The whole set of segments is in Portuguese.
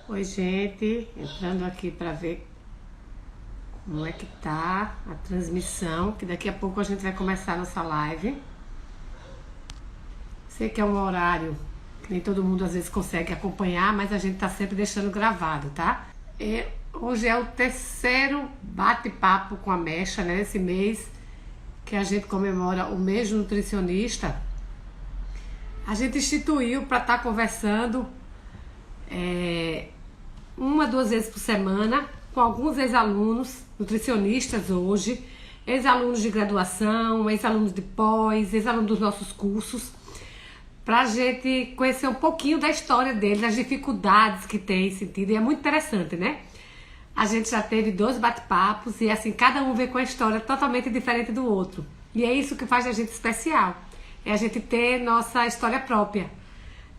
Oi, gente, entrando aqui para ver como é que tá a transmissão, que daqui a pouco a gente vai começar a nossa live. Sei que é um horário que nem todo mundo às vezes consegue acompanhar, mas a gente tá sempre deixando gravado, tá? Hoje é o terceiro bate-papo com a Mecha, né? Esse mês que a gente comemora o mês do nutricionista. A gente instituiu para estar conversando uma, duas vezes por semana com alguns ex-alunos, nutricionistas hoje, ex-alunos de graduação, ex-alunos de pós, ex-alunos dos nossos cursos, para a gente conhecer um pouquinho da história deles, das dificuldades que tem sentido, e é muito interessante, né? A gente já teve 2 bate-papos e assim, cada um vem com a história totalmente diferente do outro. E é isso que faz a gente especial, é a gente ter nossa história própria,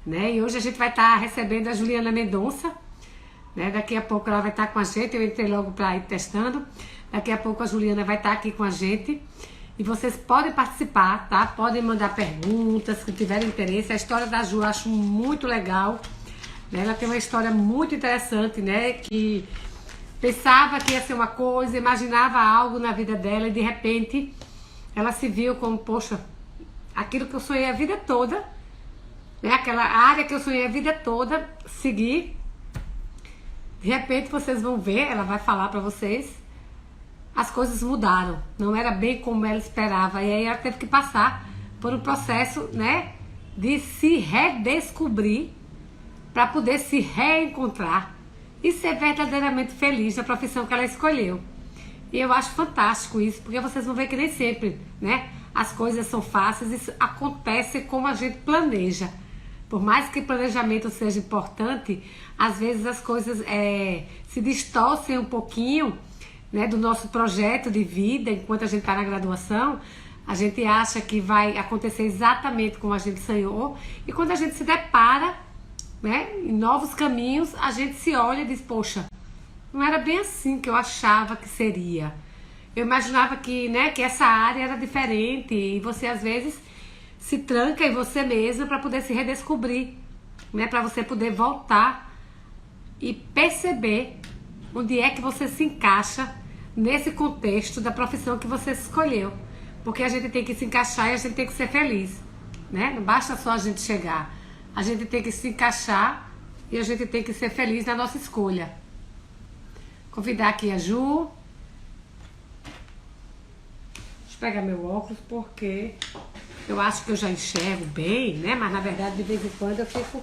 né? E hoje a gente vai estar recebendo a Juliana Mendonça, né? Daqui a pouco ela vai estar com a gente, eu entrei logo para ir testando. Daqui a pouco a Juliana vai estar aqui com a gente. E vocês podem participar, tá? Podem mandar perguntas, que tiverem interesse. A história da Ju eu acho muito legal, né? Ela tem uma história muito interessante, né? Que pensava que ia ser uma coisa, imaginava algo na vida dela e de repente ela se viu como, poxa, aquilo que eu sonhei a vida toda, né? Aquela área que eu sonhei a vida toda, seguir. De repente vocês vão ver, ela vai falar pra vocês, as coisas mudaram, não era bem como ela esperava, e aí ela teve que passar por um processo, né, de se redescobrir para poder se reencontrar e ser verdadeiramente feliz na profissão que ela escolheu. E eu acho fantástico isso, porque vocês vão ver que nem sempre, né, as coisas são fáceis, isso acontece como a gente planeja. Por mais que planejamento seja importante, às vezes as coisas se distorcem um pouquinho, né, do nosso projeto de vida. Enquanto a gente está na graduação, a gente acha que vai acontecer exatamente como a gente sonhou. E quando a gente se depara, né, em novos caminhos, a gente se olha e diz, poxa, não era bem assim que eu achava que seria. Eu imaginava que, né, que essa área era diferente. E você às vezes se tranca em você mesmo para poder se redescobrir, né? Para você poder voltar e perceber onde é que você se encaixa nesse contexto da profissão que você escolheu. Porque a gente tem que se encaixar e a gente tem que ser feliz, né? Não basta só a gente chegar. A gente tem que se encaixar e a gente tem que ser feliz na nossa escolha. Convidar aqui a Ju. Deixa eu pegar meu óculos porque eu acho que eu já enxergo bem, né? Mas na verdade de vez em quando eu fico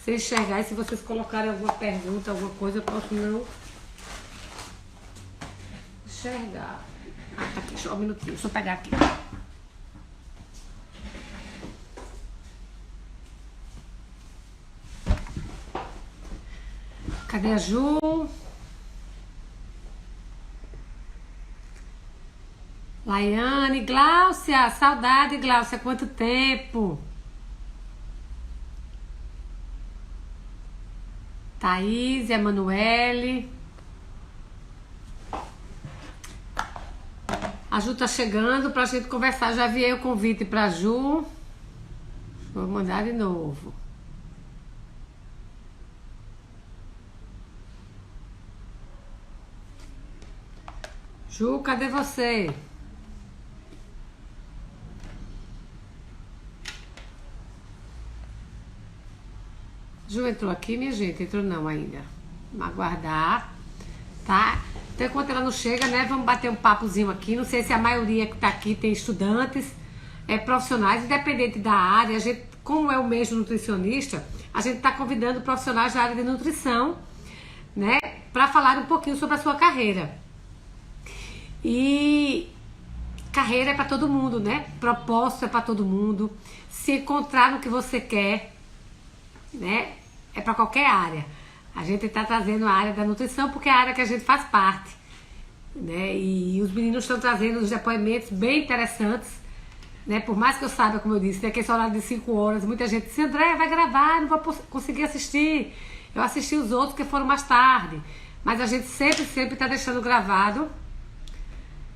sem enxergar. E se vocês colocarem alguma pergunta, alguma coisa, eu posso não enxergar. Ah, tá aqui, só um minutinho, deixa eu pegar aqui. Cadê a Ju? Laiane, Gláucia, saudade, Gláucia, quanto tempo? Thaís, Emanuele. A Ju tá chegando pra gente conversar. Já enviei o convite pra Ju. Vou mandar de novo. Ju, cadê você? Ju entrou aqui, minha gente? Entrou não ainda. Vamos aguardar, tá? Então, enquanto ela não chega, né? Vamos bater um papozinho aqui. Não sei se a maioria que tá aqui tem estudantes, profissionais, independente da área. A gente, como é o mês do nutricionista, a gente tá convidando profissionais da área de nutrição, né? Para falar um pouquinho sobre a sua carreira. E carreira é para todo mundo, né? Propósito é para todo mundo. Se encontrar no que você quer, né? É para qualquer área. A gente está trazendo a área da nutrição porque é a área que a gente faz parte, né? E os meninos estão trazendo os depoimentos bem interessantes, né? Por mais que eu saiba, como eu disse, tem aquele horário de 5 horas, muita gente disse, André, vai gravar, não vou conseguir assistir. Eu assisti os outros que foram mais tarde, mas a gente sempre está deixando gravado.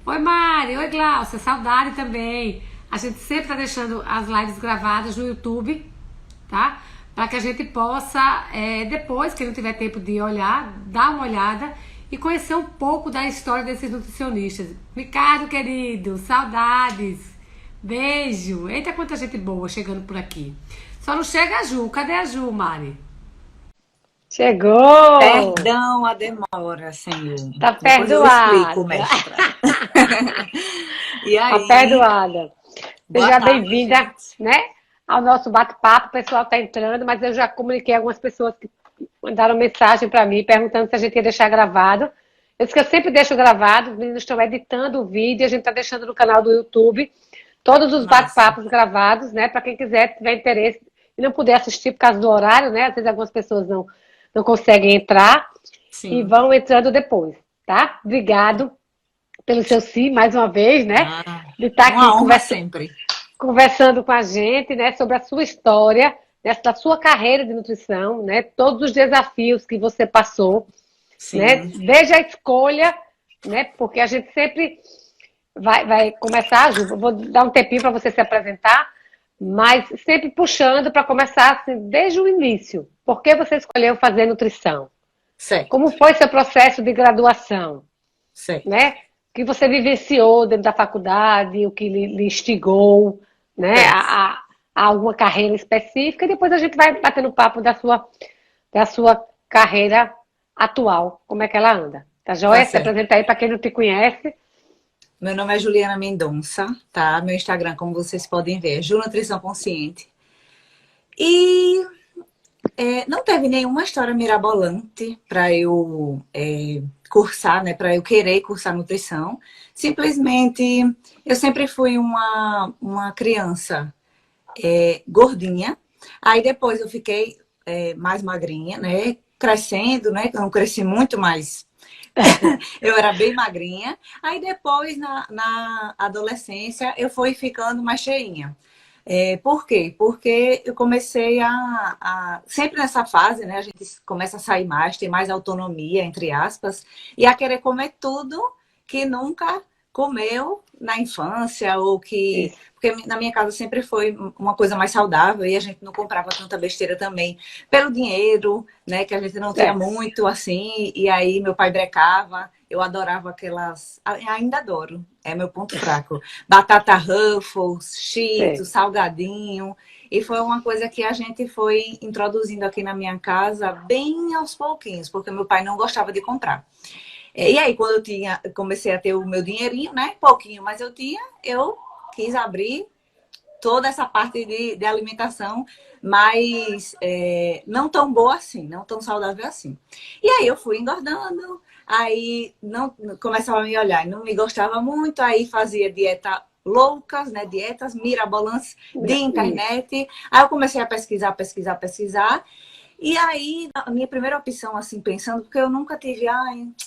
Oi Mari, oi Gláucia, saudade também. A gente sempre está deixando as lives gravadas no YouTube, tá? para que a gente possa, depois que não tiver tempo de olhar, dar uma olhada e conhecer um pouco da história desses nutricionistas. Ricardo, querido, saudades, beijo. Eita, quanta gente boa chegando por aqui. Só não chega a Ju. Cadê a Ju, Mari? Chegou! Perdão a demora, Senhor. Tá Depois eu perdoada. explico, mestra. E Tá aí? perdoada. Boa Seja tarde, bem-vinda, gente. né, ao nosso bate-papo. O pessoal tá entrando, mas eu já comuniquei algumas pessoas que mandaram mensagem para mim perguntando se a gente ia deixar gravado. Eu disse que eu sempre deixo gravado, os meninos estão editando o vídeo, a gente está deixando no canal do YouTube todos os Massa. bate-papos gravados, né? Para quem quiser, tiver interesse e não puder assistir por causa do horário, né? Às vezes algumas pessoas não conseguem entrar e Sim. vão entrando depois, tá? Obrigado pelo seu sim, mais uma vez, né? Ah, De estar aqui uma honra sempre. conversando com a gente, né, sobre a sua história, né, da sua carreira de nutrição, né, todos os desafios que você passou, né, Sim. desde a escolha, né, porque a gente sempre vai começar, Ju, eu vou dar um tempinho para você se apresentar, mas sempre puxando para começar assim, desde o início. Por que você escolheu fazer nutrição? Como Certo, foi seu processo de graduação? certo, Né? O que você vivenciou dentro da faculdade, o que lhe instigou, né? certo. A alguma carreira específica, e depois a gente vai batendo papo da sua carreira atual, como é que ela anda. Tá Tá joia? Se certo. apresenta aí para quem não te conhece. Meu nome é Juliana Mendonça, tá? Meu Instagram, como vocês podem ver, é Ju Nutrição Consciente. E não teve nenhuma história mirabolante para eu cursar, né? Para eu querer cursar nutrição. Simplesmente, eu sempre fui uma criança gordinha. Aí depois eu fiquei mais magrinha, né? Crescendo, né? Eu não cresci muito, mas eu era bem magrinha. Aí depois, na adolescência, eu fui ficando mais cheinha. Por quê? Porque eu comecei sempre nessa fase, né? A gente começa a sair mais, ter mais autonomia, entre aspas, e a querer comer tudo que nunca comeu na infância, ou que. Isso. Porque na minha casa sempre foi uma coisa mais saudável e a gente não comprava tanta besteira também pelo dinheiro, né? Que a gente não tinha É, muito assim, e aí meu pai brecava. Eu adorava aquelas. Ainda adoro, é meu ponto fraco. Batata Ruffles, sei. Cheetos, salgadinho. E foi uma coisa que a gente foi introduzindo aqui na minha casa bem aos pouquinhos, porque meu pai não gostava de comprar. E aí, quando comecei a ter o meu dinheirinho, né? Pouquinho, mas eu quis abrir toda essa parte de alimentação, mas não tão boa assim, não tão saudável assim. E aí eu fui engordando, aí não começava a me olhar, não me gostava muito, aí fazia dieta loucas, né? Dietas mirabolantes de Isso. internet. Aí eu comecei a pesquisar, pesquisar, pesquisar. E aí, a minha primeira opção, assim, pensando, porque eu nunca tive,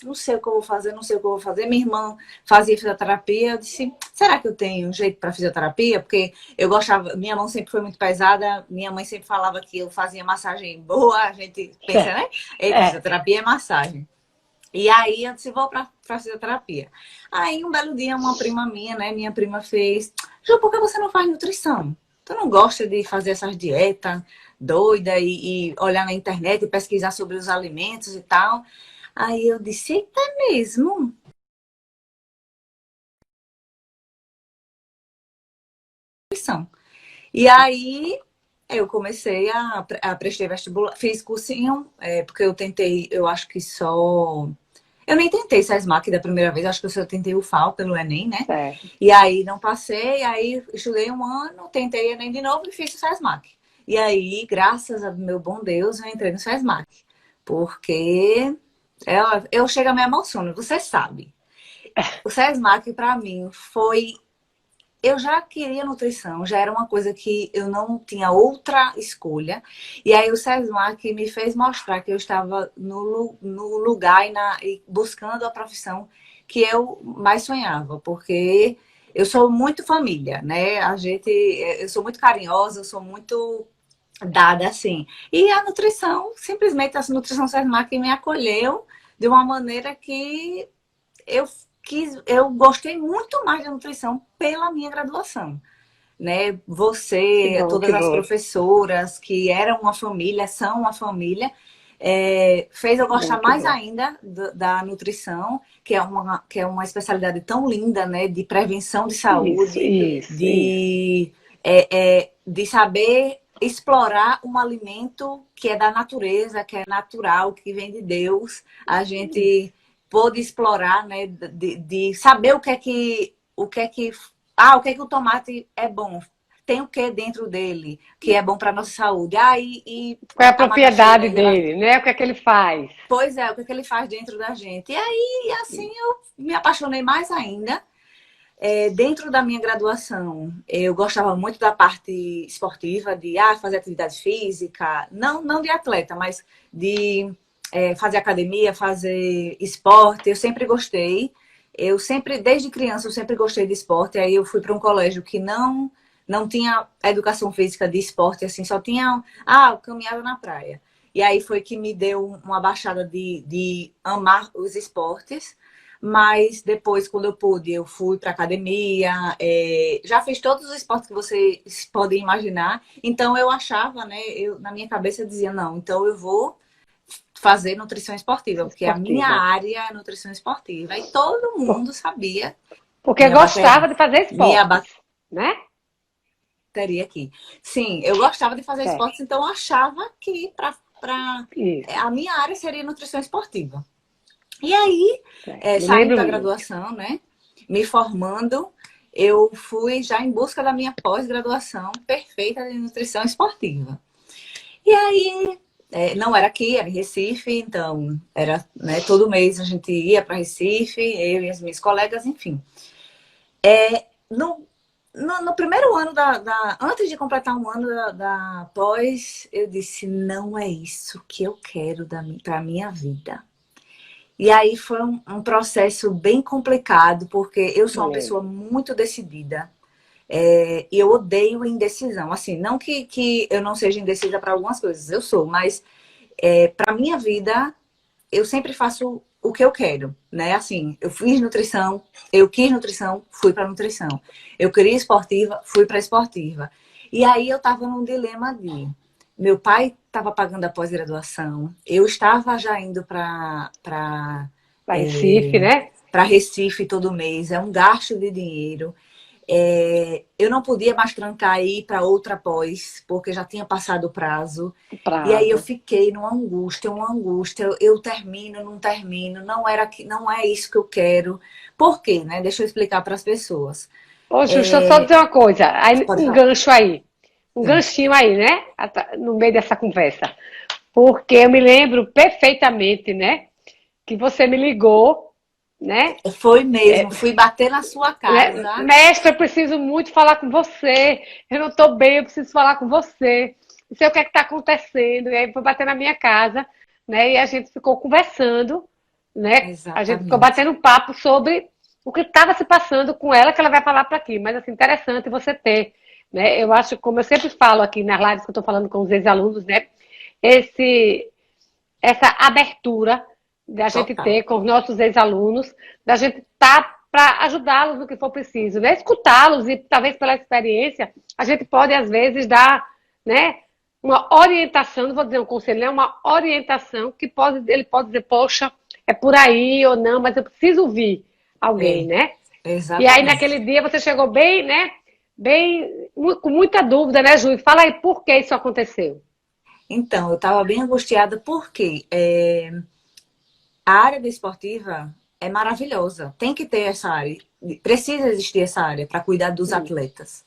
não sei o que eu vou fazer, não sei o que eu vou fazer. Minha irmã fazia fisioterapia, eu disse, será que eu tenho um jeito para fisioterapia? Porque eu gostava, minha mão sempre foi muito pesada, minha mãe sempre falava que eu fazia massagem boa, a gente pensa, né? Eita, É. fisioterapia é massagem. E aí eu disse, vou para fisioterapia. Aí um belo dia, uma prima minha, né? Minha prima fez, Ju, por que você não faz nutrição? Tu não gosta de fazer essas dietas doida e olhar na internet e pesquisar sobre os alimentos e tal? Aí eu disse, eita mesmo? Nutrição. E aí eu comecei a prestar vestibular, fiz cursinho, porque eu tentei, eu acho que só. Eu nem tentei SESMAC da primeira vez, acho que eu só tentei o FAO pelo Enem, né? Certo. E aí não passei, aí estudei um ano, tentei Enem de novo e fiz o SESMAC. E aí, graças a meu bom Deus, eu entrei no SESMAC. Porque eu chego a me emociono, você sabe. O SESMAC, para mim, foi. Eu já queria nutrição, já era uma coisa que eu não tinha outra escolha. E aí o SESMAC me fez mostrar que eu estava no lugar e buscando a profissão que eu mais sonhava, porque eu sou muito família, né? Eu sou muito carinhosa, eu sou muito dada assim. E a nutrição, simplesmente a nutrição SESMAC me acolheu de uma maneira que eu eu gostei muito mais da nutrição pela minha graduação. né? Que Você, bom, que todas as bom, professoras que eram uma família, são uma família, fez eu que bom, gostar que mais bom. ainda da nutrição, que é uma especialidade tão linda, né? De prevenção de Isso, saúde, isso, isso. de saber explorar um alimento que é da natureza, que é natural, que vem de Deus. A gente pôde explorar, né? De saber o que é que o tomate é bom. Tem o que dentro dele que é bom para nossa saúde? E Qual é a a propriedade macaxeira e ela, dele, né? O que é que ele faz? pois é, o que é que ele faz dentro da gente? E aí, assim, eu me apaixonei mais ainda. Dentro da minha graduação, eu gostava muito da parte esportiva, de fazer atividade física, não de atleta, mas de fazer academia, fazer esporte. Eu sempre gostei. Eu sempre, desde criança, eu sempre gostei de esporte. Aí eu fui para um colégio que não tinha educação física de esporte, assim, só tinha caminhada na praia. E aí foi que me deu uma baixada de amar os esportes. Mas depois, quando eu pude, eu fui para academia, já fiz todos os esportes que vocês podem imaginar. Então eu achava, né? Na minha cabeça eu dizia, não, então eu vou fazer nutrição esportiva, porque a minha Esportiva. área é nutrição esportiva. E todo Por- mundo sabia Porque minha gostava de fazer minha esportes, né? bateria aqui. Sim, eu gostava de fazer Certo. esportes, então eu achava que para Isso, a minha área seria nutrição esportiva. E aí, certo. Me saindo lembro da muito. graduação, né, me formando, eu fui já em busca da minha pós-graduação perfeita de nutrição esportiva. E aí, não era aqui, era em Recife, então era, né, todo mês a gente ia para Recife, eu e as minhas colegas, enfim. No, no primeiro ano antes de completar um ano da pós, eu disse, não é isso que eu quero para a minha vida. E aí foi um processo bem complicado, porque eu sou Me uma lembro. pessoa muito decidida. E eu odeio indecisão. Assim, não que eu não seja indecisa para algumas coisas, eu sou, mas para minha vida, eu sempre faço o que eu quero, né? Assim, eu quis nutrição, fui para nutrição. Eu queria esportiva, fui para esportiva. E aí eu estava num dilema de meu pai estava pagando a pós-graduação, eu estava já indo Para Recife, né? para Recife todo mês, é um gasto de dinheiro. Eu não podia mais trancar e ir para outra pós, porque já tinha passado o prazo. O E aí eu prazo. fiquei numa angústia, uma angústia. Eu termino, não termino, não é isso que eu quero. Por quê, né? Deixa eu explicar para as pessoas. Ô, Ju, deixa eu só dizer uma coisa. Aí, Pode um falar. gancho aí. Um Sim. ganchinho aí, né? No meio dessa conversa. Porque eu me lembro perfeitamente, né? Que você me ligou, né? Foi mesmo, fui bater na sua casa. Mestre, eu preciso muito falar com você. Eu não estou bem, eu preciso falar com você. Não sei o que é que está acontecendo. E aí foi bater na minha casa, né? E a gente ficou conversando, né? A gente ficou Exatamente. batendo um papo sobre o que estava se passando com ela, que ela vai falar para aqui. Mas assim, interessante você ter, né? Eu acho, como eu sempre falo aqui nas lives que eu estou falando com os ex-alunos, né? Esse, essa abertura da gente Total. ter com os nossos ex-alunos, da gente estar para ajudá-los no que for preciso, né? Escutá-los e talvez pela experiência a gente pode às vezes dar, né? Uma orientação, não vou dizer um conselho, é uma orientação que ele pode dizer, poxa, é por aí ou não, mas eu preciso ouvir alguém, É, né? E aí naquele exatamente. dia você chegou bem, né? Bem, com muita dúvida, né, Ju? Fala aí por que isso aconteceu. Então, eu estava bem angustiada porque a área desportiva é maravilhosa. Tem que ter essa área. Precisa existir essa área para cuidar dos atletas.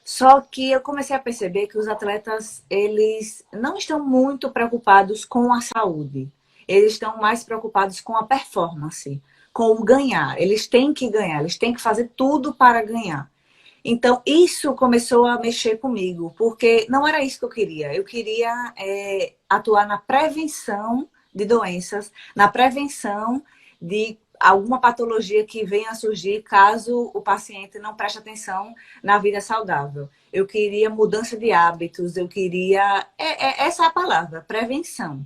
Só que eu comecei a perceber que os atletas, eles não estão muito preocupados com a saúde. Eles estão mais preocupados com a performance, com o ganhar. Eles têm que ganhar, eles têm que fazer tudo para ganhar. Então, isso começou a mexer comigo, porque não era isso que eu queria. Eu queria atuar na prevenção de doenças, na prevenção de alguma patologia que venha a surgir caso o paciente não preste atenção na vida saudável. Eu queria mudança de hábitos, eu queria. Essa é a palavra, prevenção.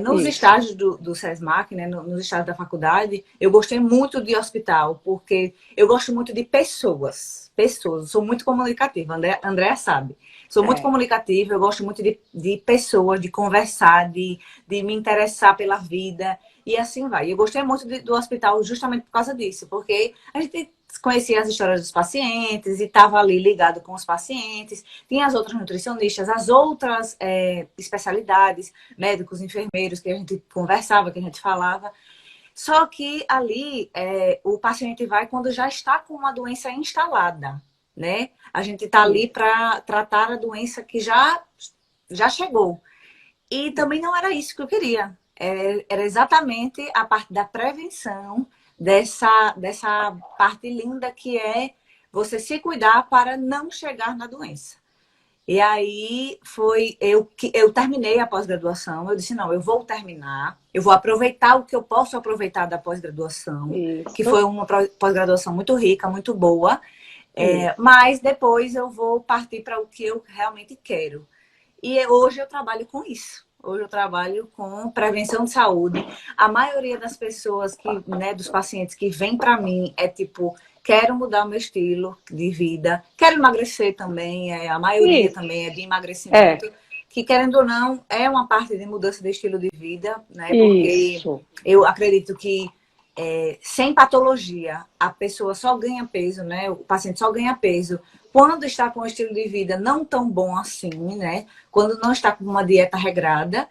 Nos Isso. estágios do SESMAC, né, nos estágios da faculdade, eu gostei muito de hospital, porque eu gosto muito de pessoas. Pessoas, eu sou muito comunicativa, Andréa sabe. Sou muito É. comunicativa, eu gosto muito de pessoas, de conversar, de me interessar pela vida, e assim vai. Eu gostei muito do hospital justamente por causa disso, porque a gente conhecia as histórias dos pacientes e estava ali ligado com os pacientes. Tinha as outras nutricionistas, as outras especialidades, médicos, enfermeiros, que a gente conversava, que a gente falava. Só que ali o paciente vai quando já está com uma doença instalada, né? A gente está ali Isso. para tratar a doença que já chegou. E também não era isso que eu queria. Era exatamente a parte da prevenção dessa parte linda que é você se cuidar para não chegar na doença. E aí foi eu terminei a pós-graduação. Eu disse, não, eu vou terminar, eu vou aproveitar o que eu posso aproveitar da pós-graduação, que Isso. foi uma pós-graduação muito rica, muito boa. Isso. Mas depois eu vou partir para o que eu realmente quero. E hoje eu trabalho com isso. Hoje eu trabalho com prevenção de saúde. A maioria das pessoas né, dos pacientes que vêm para mim é tipo, quero mudar o meu estilo de vida, quero emagrecer também, a maioria Isso. também é de É. emagrecimento, que querendo ou não, é uma parte de mudança de estilo de vida, né? Porque Isso. eu acredito que sem patologia, a pessoa só ganha peso, né? O paciente só ganha peso quando está com um estilo de vida não tão bom assim, né? Quando não está com uma dieta regrada.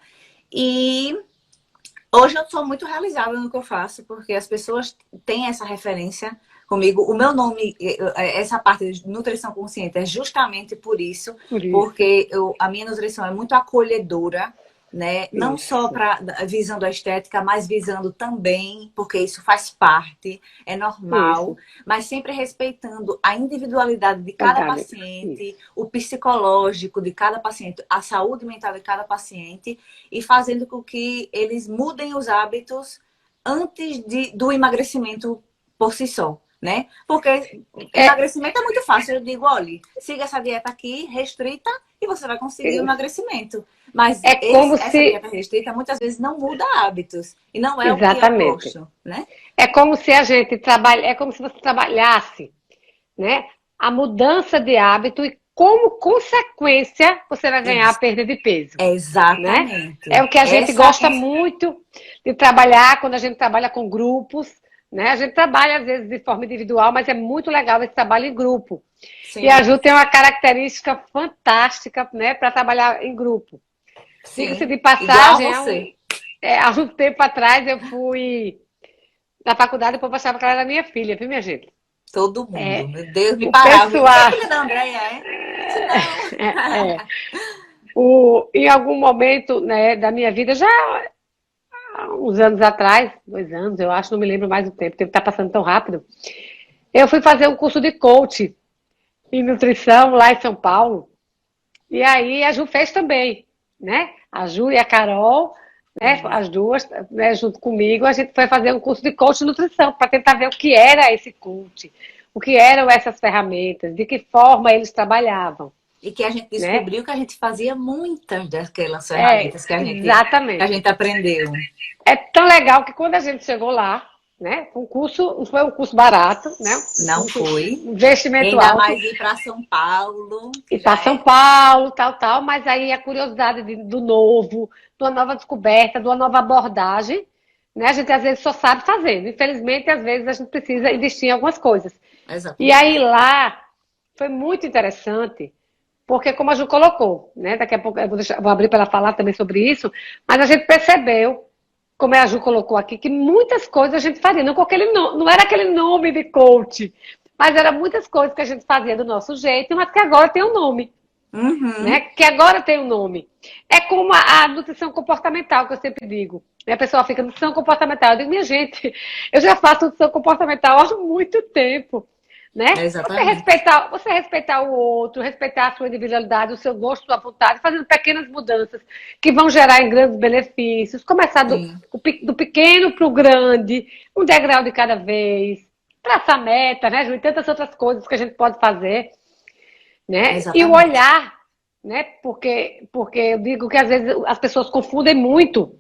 E hoje eu sou muito realizada no que eu faço, porque as pessoas têm essa referência comigo. O meu nome, essa parte de nutrição consciente é justamente por isso, Por isso. porque a minha nutrição é muito acolhedora, né? Não só Isso. para visando a estética, mas visando também, porque isso faz parte, é normal, Isso. mas sempre respeitando a individualidade de cada Verdade. paciente, Isso. o psicológico de cada paciente, a saúde mental de cada paciente e fazendo com que eles mudem os hábitos antes do emagrecimento por si só, né? Porque É, emagrecimento é muito fácil. Eu digo, olha, siga essa dieta aqui, restrita, e você vai conseguir o isso. emagrecimento. Mas É como essa se. dieta restrita muitas vezes não muda hábitos. E não é o que eu Exatamente. gosto, né? É como se a gente trabalha, é como se você trabalhasse, né? A mudança de hábito e como consequência você vai ganhar a Isso. perda de peso, né? É Exatamente. o que a gente gosta muito de trabalhar quando a gente trabalha com grupos, né? A gente trabalha às vezes de forma individual, mas é muito legal esse trabalho em grupo. E a Sim, Ju tem uma característica fantástica, né, para trabalhar em grupo. Diga-se sim. de Igual a passagem, você. há um tempo atrás eu fui na faculdade e o povo achava que ela era minha filha, viu, minha gente? Todo mundo. Meu Deus, me O parava. Você é pessoal. filha da Andréia, é? Se não. É, em algum momento, né, da minha vida, já há uns anos atrás, 2 anos, eu acho, não me lembro mais do tempo, o tempo está passando tão rápido. Eu fui fazer um curso de coach em nutrição lá em São Paulo. E aí a Ju fez também, né? A Ju e a Carol, né? Sim. As duas, né, junto comigo, a gente foi fazer um curso de coach de nutrição para tentar ver o que era esse coach, o que eram essas ferramentas, de que forma eles trabalhavam, E que a gente né? descobriu que a gente fazia muitas daquelas ferramentas que a Exatamente. gente aprendeu. É tão legal que quando a gente chegou lá, né? O curso não foi um curso barato, né? Um Não curso, foi. um investimento Ainda alto. mais ir para São Paulo, E que para já São é. Paulo, tal, mas aí a curiosidade do novo, de uma nova descoberta, de uma nova abordagem, né? A gente às vezes só sabe fazendo. Infelizmente, às vezes a gente precisa investir em algumas coisas. E aí Exatamente. lá foi muito interessante, porque como a Ju colocou, né? Daqui a pouco eu vou abrir para ela falar também sobre isso, mas a gente percebeu, como a Ju colocou aqui, que muitas coisas a gente fazia, não, com aquele, não era aquele nome de coach, mas eram muitas coisas que a gente fazia do nosso jeito, mas que agora tem um nome, né? Uhum. Que agora tem um nome. É como a nutrição comportamental, que eu sempre digo. Né? A pessoa fica nutrição comportamental. Eu digo, minha gente, eu já faço nutrição comportamental há muito tempo. Né? Exatamente. Você respeitar o outro, respeitar a sua individualidade, o seu gosto, a sua vontade, fazendo pequenas mudanças que vão gerar em grandes benefícios. Começar Sim, do pequeno para o grande, um degrau de cada vez. Traçar meta, né, Ju? E tantas outras coisas que a gente pode fazer, né? E o exatamente. olhar, né? Porque eu digo que às vezes as pessoas confundem muito.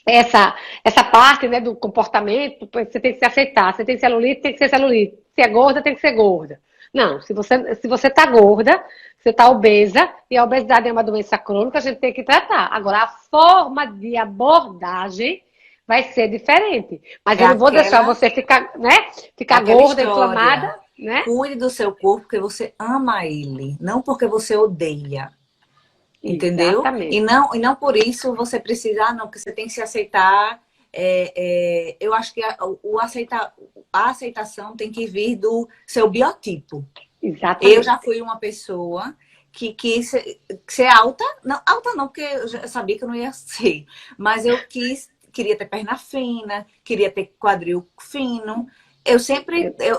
essa parte, né, do comportamento, você tem que se aceitar. Você tem celulite, tem que ser celulite. Se é gorda, tem que ser gorda. Não, se você tá gorda, você tá obesa, e a obesidade é uma doença crônica, a gente tem que tratar. Agora, a forma de abordagem vai ser diferente. Mas É eu não vou deixar aquela, você ficar, né, é ficar aquela gorda, história. inflamada, né? Cuide do seu corpo porque você ama ele, não porque você odeia. Entendeu? Exatamente. E não por isso você precisa, não, porque você tem que se aceitar. Eu acho que a aceitação tem que vir do seu biotipo. Eu já Exatamente. fui uma pessoa que quis ser alta, alta não, porque eu já sabia que eu não ia ser, mas queria ter perna fina, queria ter quadril fino. Eu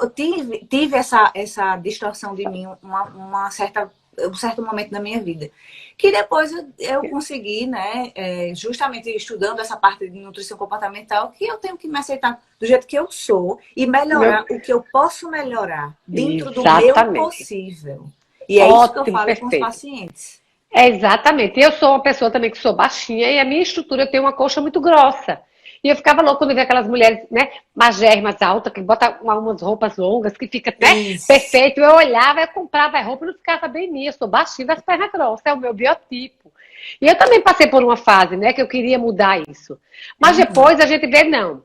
tive essa distorção de mim, um certo momento da minha vida. Que depois eu consegui, né, justamente estudando essa parte de nutrição comportamental, que eu tenho que me aceitar do jeito que eu sou e melhorar Meu... o que eu posso melhorar dentro do meu Exatamente. possível. E é isso que eu Ótimo, falo com os perfeito. pacientes. É exatamente. Eu sou uma pessoa também que sou baixinha e a minha estrutura tem uma coxa muito grossa. E eu ficava louca quando via aquelas mulheres, né, magérrimas, altas, que botam umas roupas longas, que fica, né, Isso. perfeito. Eu olhava, eu comprava a roupa e não ficava bem minha. Eu sou baixinha das pernas grossas, é o meu biotipo. E eu também passei por uma fase, né, que eu queria mudar isso. Mas Uhum. depois a gente vê, não.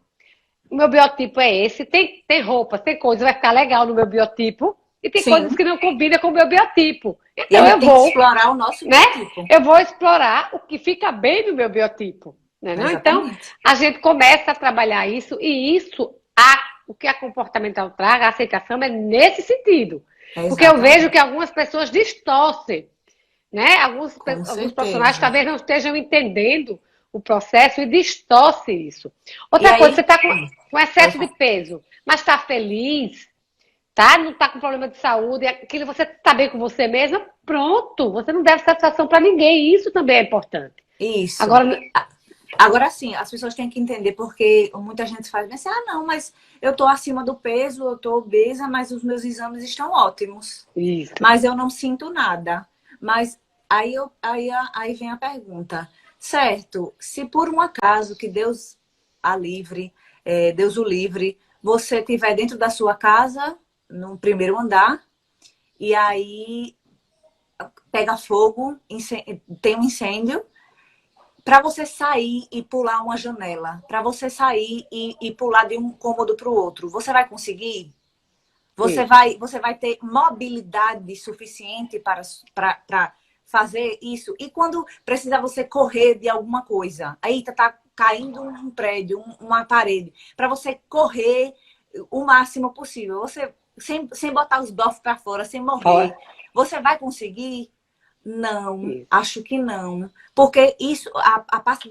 O meu biotipo é esse. Tem roupas, tem coisas que vai ficar legal no meu biotipo e tem coisas Sim. que não combinam com o meu biotipo. E a Então gente eu tem que vou, explorar o nosso né? biotipo. Eu vou explorar o que fica bem no meu biotipo. Né, não? Então, Exatamente. a gente começa a trabalhar isso, e isso, o que a comportamental traga, a aceitação, é nesse sentido. Porque eu vejo Exatamente. que algumas pessoas distorcem, né? Com Alguns profissionais certeza. talvez não estejam entendendo o processo e distorce isso. E Outra coisa, você aí, está com pode excesso de falar. peso, mas está feliz, tá? Não está com problema de saúde, aquilo você está bem com você mesma, pronto. Você não deve satisfação para ninguém, e isso também é importante. Isso. Agora, Agora sim, as pessoas têm que entender porque muita gente faz assim, não, mas eu tô acima do peso, eu tô obesa, mas os meus exames estão ótimos. isso. Mas eu não sinto nada. Mas aí vem a pergunta, certo? Se por um acaso que Deus a livre, Deus o livre, você estiver dentro da sua casa, no primeiro andar, e aí pega fogo, tem um incêndio, para você sair e pular uma janela, para você sair e pular de um cômodo para o outro, você vai conseguir? Isso. Você vai ter mobilidade suficiente para fazer isso? E quando precisa você correr de alguma coisa, aí tá caindo um prédio, uma parede, para você correr o máximo possível, você sem botar os bofos para fora, sem morrer, Fora. você vai conseguir? Não, Isso. acho que não. Porque isso, a parte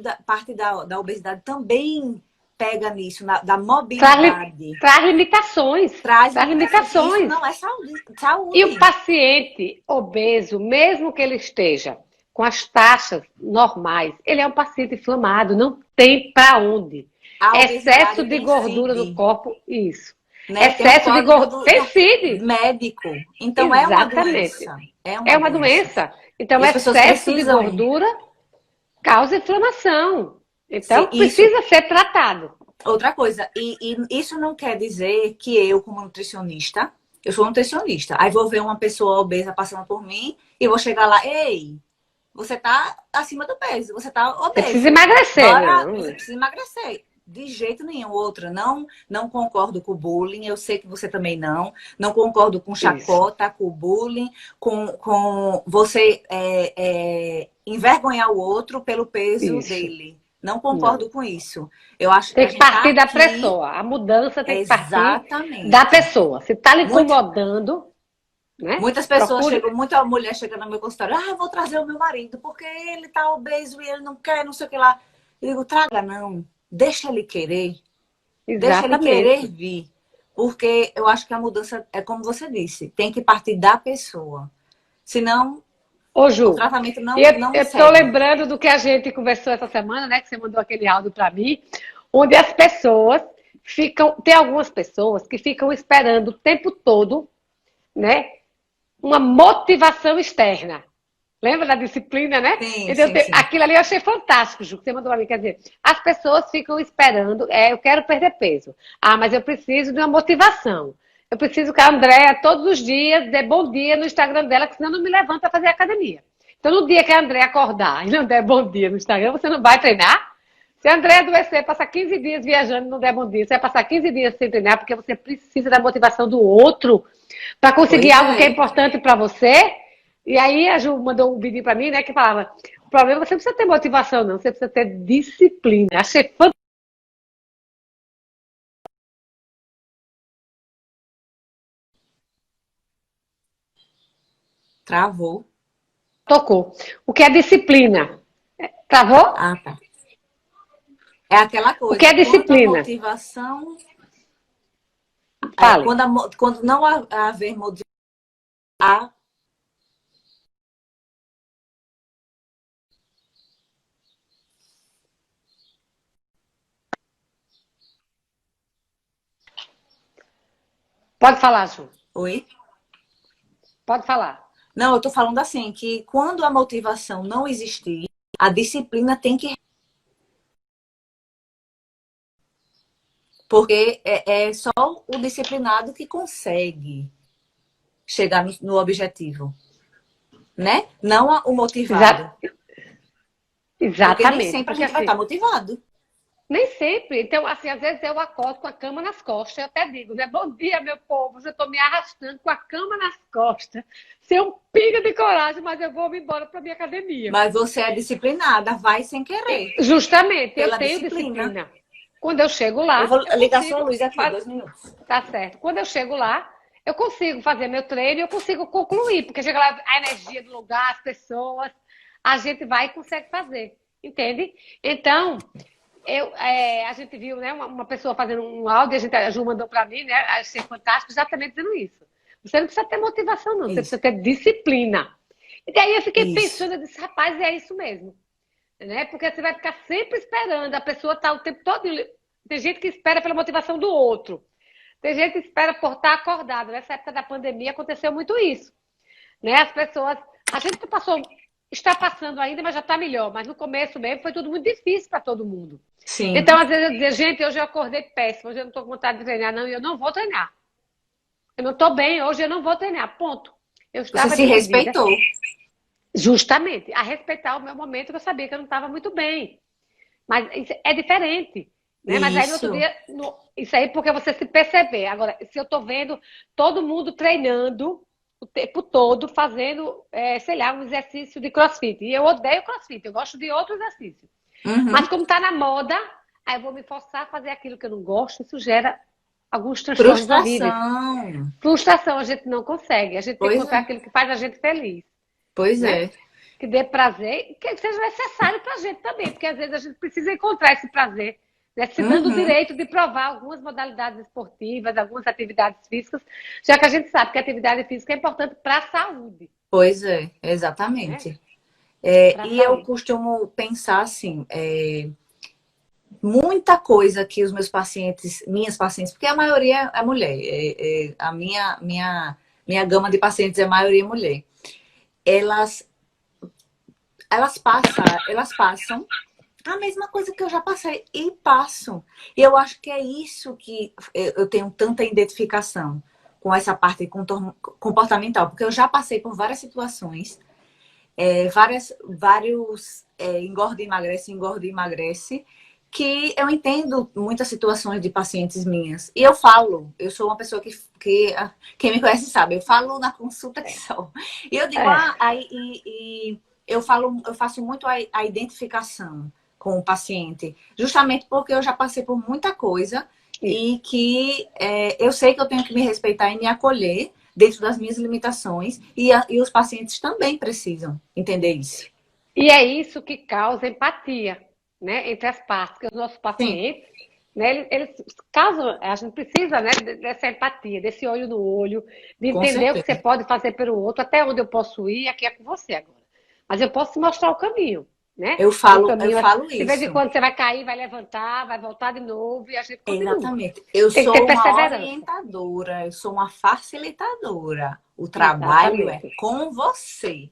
da obesidade também pega nisso, da mobilidade. Traz limitações. Traz Traz limitações. E isso limitações. não é saúde. E o Saúde. paciente obeso, mesmo que ele esteja com as taxas normais, ele é um paciente inflamado, não tem para onde. A Excesso obesidade de tem gordura no CID, corpo, isso. né? Tem um Excesso de código gordura. Tem CID. médico. Então é uma Exatamente. doença. É uma É uma doença. doença. Então, E as pessoas excesso de precisam. gordura causa inflamação. Se Então, isso. precisa ser tratado. Outra coisa, e isso não quer dizer que eu, como nutricionista, eu sou nutricionista, aí vou ver uma pessoa obesa passando por mim e vou chegar lá, ei, você tá acima do peso, você tá Você precisa obeso, emagrecer, bora, não. você precisa emagrecer. De jeito nenhum. Outra, não concordo com o bullying, eu sei que você também não concordo com Isso. chacota, com o bullying, com você envergonhar o outro pelo peso Isso. dele. Não Não. concordo com isso. Eu acho que Tem a que gente tá partir da aqui pessoa. A mudança tem que partir da exatamente. pessoa. Se está lhe Muito, incomodando, né? muitas pessoas Procure. chegam, muita mulher chega no meu consultório, eu vou trazer o meu marido, porque ele tá obeso e ele não quer, não sei o que lá. Eu digo, traga não, deixa ele querer Exatamente. vir. Porque eu acho que a mudança é como você disse, tem que partir da pessoa. Senão, Ô, o Ju, tratamento eu não estou segue. lembrando do que a gente conversou essa semana, né? Que você mandou aquele áudio para mim, onde as pessoas ficam. Tem algumas pessoas que ficam esperando o tempo todo, né? Uma motivação externa. Lembra da disciplina, né? Sim, Então, sim, sim. aquilo ali eu achei fantástico, Ju, que você mandou pra mim. Quer dizer, as pessoas ficam esperando, eu quero perder peso. Ah, mas eu preciso de uma motivação. Eu preciso que a Andréa, todos os dias, dê bom dia no Instagram dela, que senão não me levanta para fazer academia. Então, no dia que a Andréa acordar e não der bom dia no Instagram, você não vai treinar? Se a Andréa adoecer, passar 15 dias viajando e não der bom dia, você vai passar 15 dias sem treinar, porque você precisa da motivação do outro para conseguir Pois algo que é é. importante para você. E aí a Ju mandou um vídeo para mim, né, que falava: o problema você não precisa ter motivação, não, você precisa ter disciplina. Achei fantástico. Travou. Tocou. O que é disciplina? Travou? Ah, tá. É aquela O que coisa, é quando a disciplina? motivação, Fale. quando não haver motivação, há- Pode falar, Ju. oi? Pode falar. Não, eu tô falando assim, que quando a motivação não existir, a disciplina tem que. Porque é só o disciplinado que consegue chegar no objetivo, né? Não o motivado. Exa- Porque nem Exatamente. sempre a Porque gente vai assim, estar motivado. nem sempre. Então, assim, às vezes eu acordo com a cama nas costas. Eu até digo, né? Bom dia, meu povo. Eu estou me arrastando com a cama nas costas. Sem um pingo de coragem, mas eu vou me embora para minha academia. Mas você é disciplinada, vai sem querer, Justamente, eu pela tenho disciplina. disciplina. Quando eu chego Eu lá, vou eu ligar sua consigo. luz aqui, 2 minutos. Tá certo. Quando eu chego lá, eu consigo fazer meu treino e eu consigo concluir, porque chega lá a energia do lugar, as pessoas, a gente vai e consegue fazer. Entende? Então, a gente viu, né, uma pessoa fazendo um áudio, a Ju mandou para mim, né? Achei fantástico, exatamente dizendo isso. Você não precisa ter motivação, não, você Isso, precisa ter disciplina. E daí eu fiquei isso. pensando, eu disse, rapaz, é isso mesmo. Né? Porque você vai ficar sempre esperando, a pessoa está o tempo todo. Tem gente que espera pela motivação do outro. Tem gente que espera por estar acordado. Nessa época da pandemia aconteceu muito isso. Né? As pessoas. A gente passou, está passando ainda, mas já está melhor. Mas no começo mesmo foi tudo muito difícil para todo mundo. Sim. Então, às vezes eu dizia, gente, hoje eu acordei péssimo, hoje eu não estou com vontade de treinar, não, e eu não vou treinar. Eu não estou bem, hoje eu não vou treinar. Ponto. Eu Você estava se decidida respeitou. justamente a respeitar o meu momento, que eu sabia que eu não estava muito bem. Mas isso é diferente. Né? Mas aí no outro Isso. dia, isso aí porque você se perceber. Agora, se eu estou vendo todo mundo treinando o tempo todo, fazendo, sei lá, um exercício de crossfit. E eu odeio crossfit, eu gosto de outro exercício. Mas Uhum. como está na moda, aí eu vou me forçar a fazer aquilo que eu não gosto, isso gera alguns transtornos horríveis. Frustração. Frustração, a gente não consegue. A gente tem que Pois encontrar é. aquilo que faz a gente feliz. Pois Né? é. Que dê prazer, que seja necessário para a gente também, porque às vezes a gente precisa encontrar esse prazer, né? Se dando o Uhum. direito de provar algumas modalidades esportivas, algumas atividades físicas, já que a gente sabe que a atividade física é importante para a saúde. Pois é, Né? exatamente. Para a E eu saúde. costumo pensar assim, muita coisa que os meus pacientes, minhas pacientes, porque a maioria é mulher, a minha gama de pacientes é a maioria mulher. Elas, elas passam a mesma coisa que eu já passei e passam. E eu acho que é isso que eu tenho tanta identificação com essa parte comportamental, porque eu já passei por várias situações, vários engorda e emagrece, que eu entendo muitas situações de pacientes minhas. E eu falo, eu sou uma pessoa que quem me conhece sabe, eu falo na consulta que só. E eu digo, É, eu falo, eu faço muito a identificação com o paciente, justamente porque eu já passei por muita coisa isso. e que eu sei que eu tenho que me respeitar e me acolher dentro das minhas limitações e os pacientes também precisam entender isso. E é isso que causa empatia, né, entre as partes, que os nossos Sim, pacientes, né, eles causam, a gente precisa, né, dessa empatia, desse olho no olho, de com entender o que você certeza. pode fazer pelo outro, até onde eu posso ir, aqui é com você agora. Mas eu posso te mostrar o caminho, né? E o Eu caminho, falo de vez em isso. quando você vai cair, vai levantar, vai voltar de novo e a gente continua. Exatamente. Eu Tem que ter sou uma perseverança. orientadora, eu sou uma facilitadora. O trabalho é Exatamente. com você.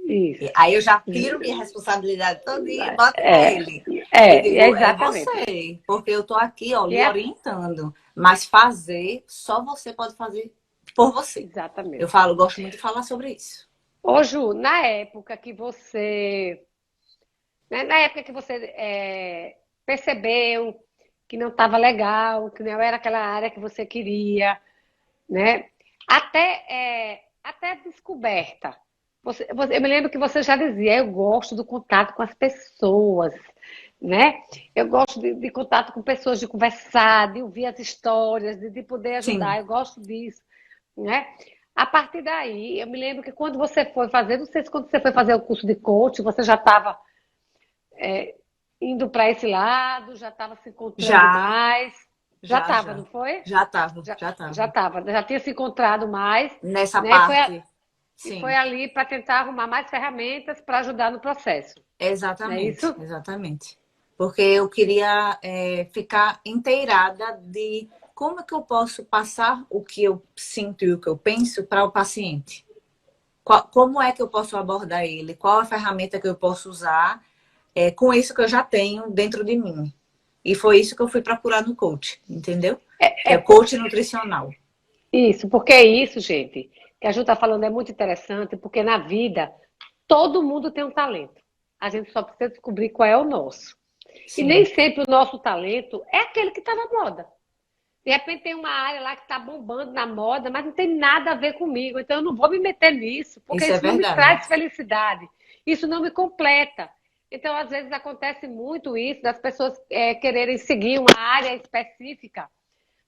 Isso. Aí eu já tiro minha responsabilidade toda e boto É, nele. Eu digo, é exatamente. você, porque eu tô aqui, ó, E lhe é, orientando. Mas fazer, só você pode fazer por você. Eu exatamente. falo, gosto muito de falar sobre isso. Ô, Ju, na época que você, né, na época que você percebeu que não estava legal, que não era aquela área que você queria, né? Até a descoberta. Eu me lembro que você já dizia, eu gosto do contato com as pessoas, né? Eu gosto de contato com pessoas, de conversar, de ouvir as histórias, de poder ajudar, Sim, eu gosto disso, né? A partir daí, eu me lembro que quando você foi fazer, não sei se quando você foi fazer o curso de coach, você já estava indo para esse lado, já estava se encontrando já, mais. Já já, estava, já. não foi? Já tava, Já, já já tava. estava, já tinha se encontrado mais, Nessa né? parte, E foi sim. ali para tentar arrumar mais ferramentas para ajudar no processo, não é Exatamente, isso? exatamente. Porque eu queria ficar inteirada de como é que eu posso passar o que eu sinto e o que eu penso para o paciente. Como é que eu posso abordar ele? Qual a ferramenta que eu posso usar com isso que eu já tenho dentro de mim? E foi isso que eu fui procurar no coach, entendeu? Que É é coach nutricional. isso, porque é isso, gente, que a Ju está falando é muito interessante, porque na vida todo mundo tem um talento. A gente só precisa descobrir qual é o nosso. E nem Sim, sempre o nosso talento é aquele que está na moda. De repente tem uma área lá que está bombando na moda, mas não tem nada a ver comigo. Então eu não vou me meter nisso, porque isso é isso não me verdade. traz felicidade. Isso não me completa. Então, às vezes, acontece muito isso das pessoas quererem seguir uma área específica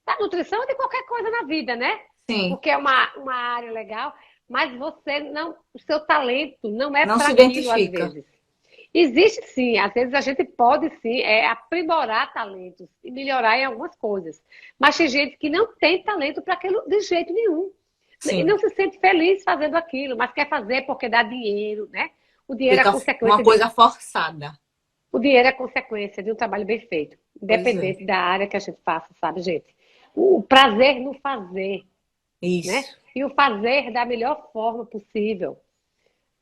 da nutrição ou de qualquer coisa na vida, né? Sim, Porque é uma área legal, mas você não, o seu talento não é não para se aquilo às identifica. vezes. Existe sim, às vezes a gente pode sim aprimorar talentos e melhorar em algumas coisas. Mas tem gente que não tem talento para aquilo de jeito nenhum. E Sim, não se sente feliz fazendo aquilo, mas quer fazer porque dá dinheiro, né? O dinheiro é fica uma consequência coisa forçada. o dinheiro é consequência de um trabalho bem feito, Pois é, independente da área que a gente faça, sabe, gente? O prazer no fazer, né? isso. E o fazer da melhor forma possível,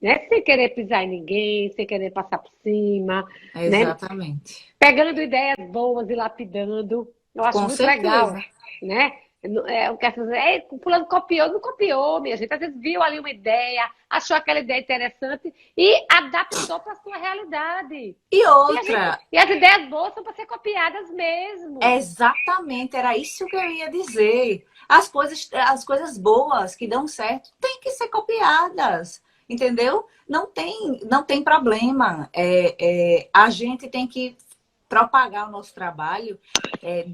né? Sem querer pisar em ninguém, sem querer passar por cima, né? Exatamente. Pegando ideias boas e lapidando. Eu acho Com muito legal, certeza. né? Eu quero dizer, o fulano copiou, não copiou, minha gente. Às vezes viu ali uma ideia, achou aquela ideia interessante e adaptou para a sua realidade. E outra, E as ideias boas são para ser copiadas mesmo. exatamente, era isso que eu ia dizer. As coisas boas que dão certo têm que ser copiadas, entendeu? Não tem problema. A gente tem que propagar o nosso trabalho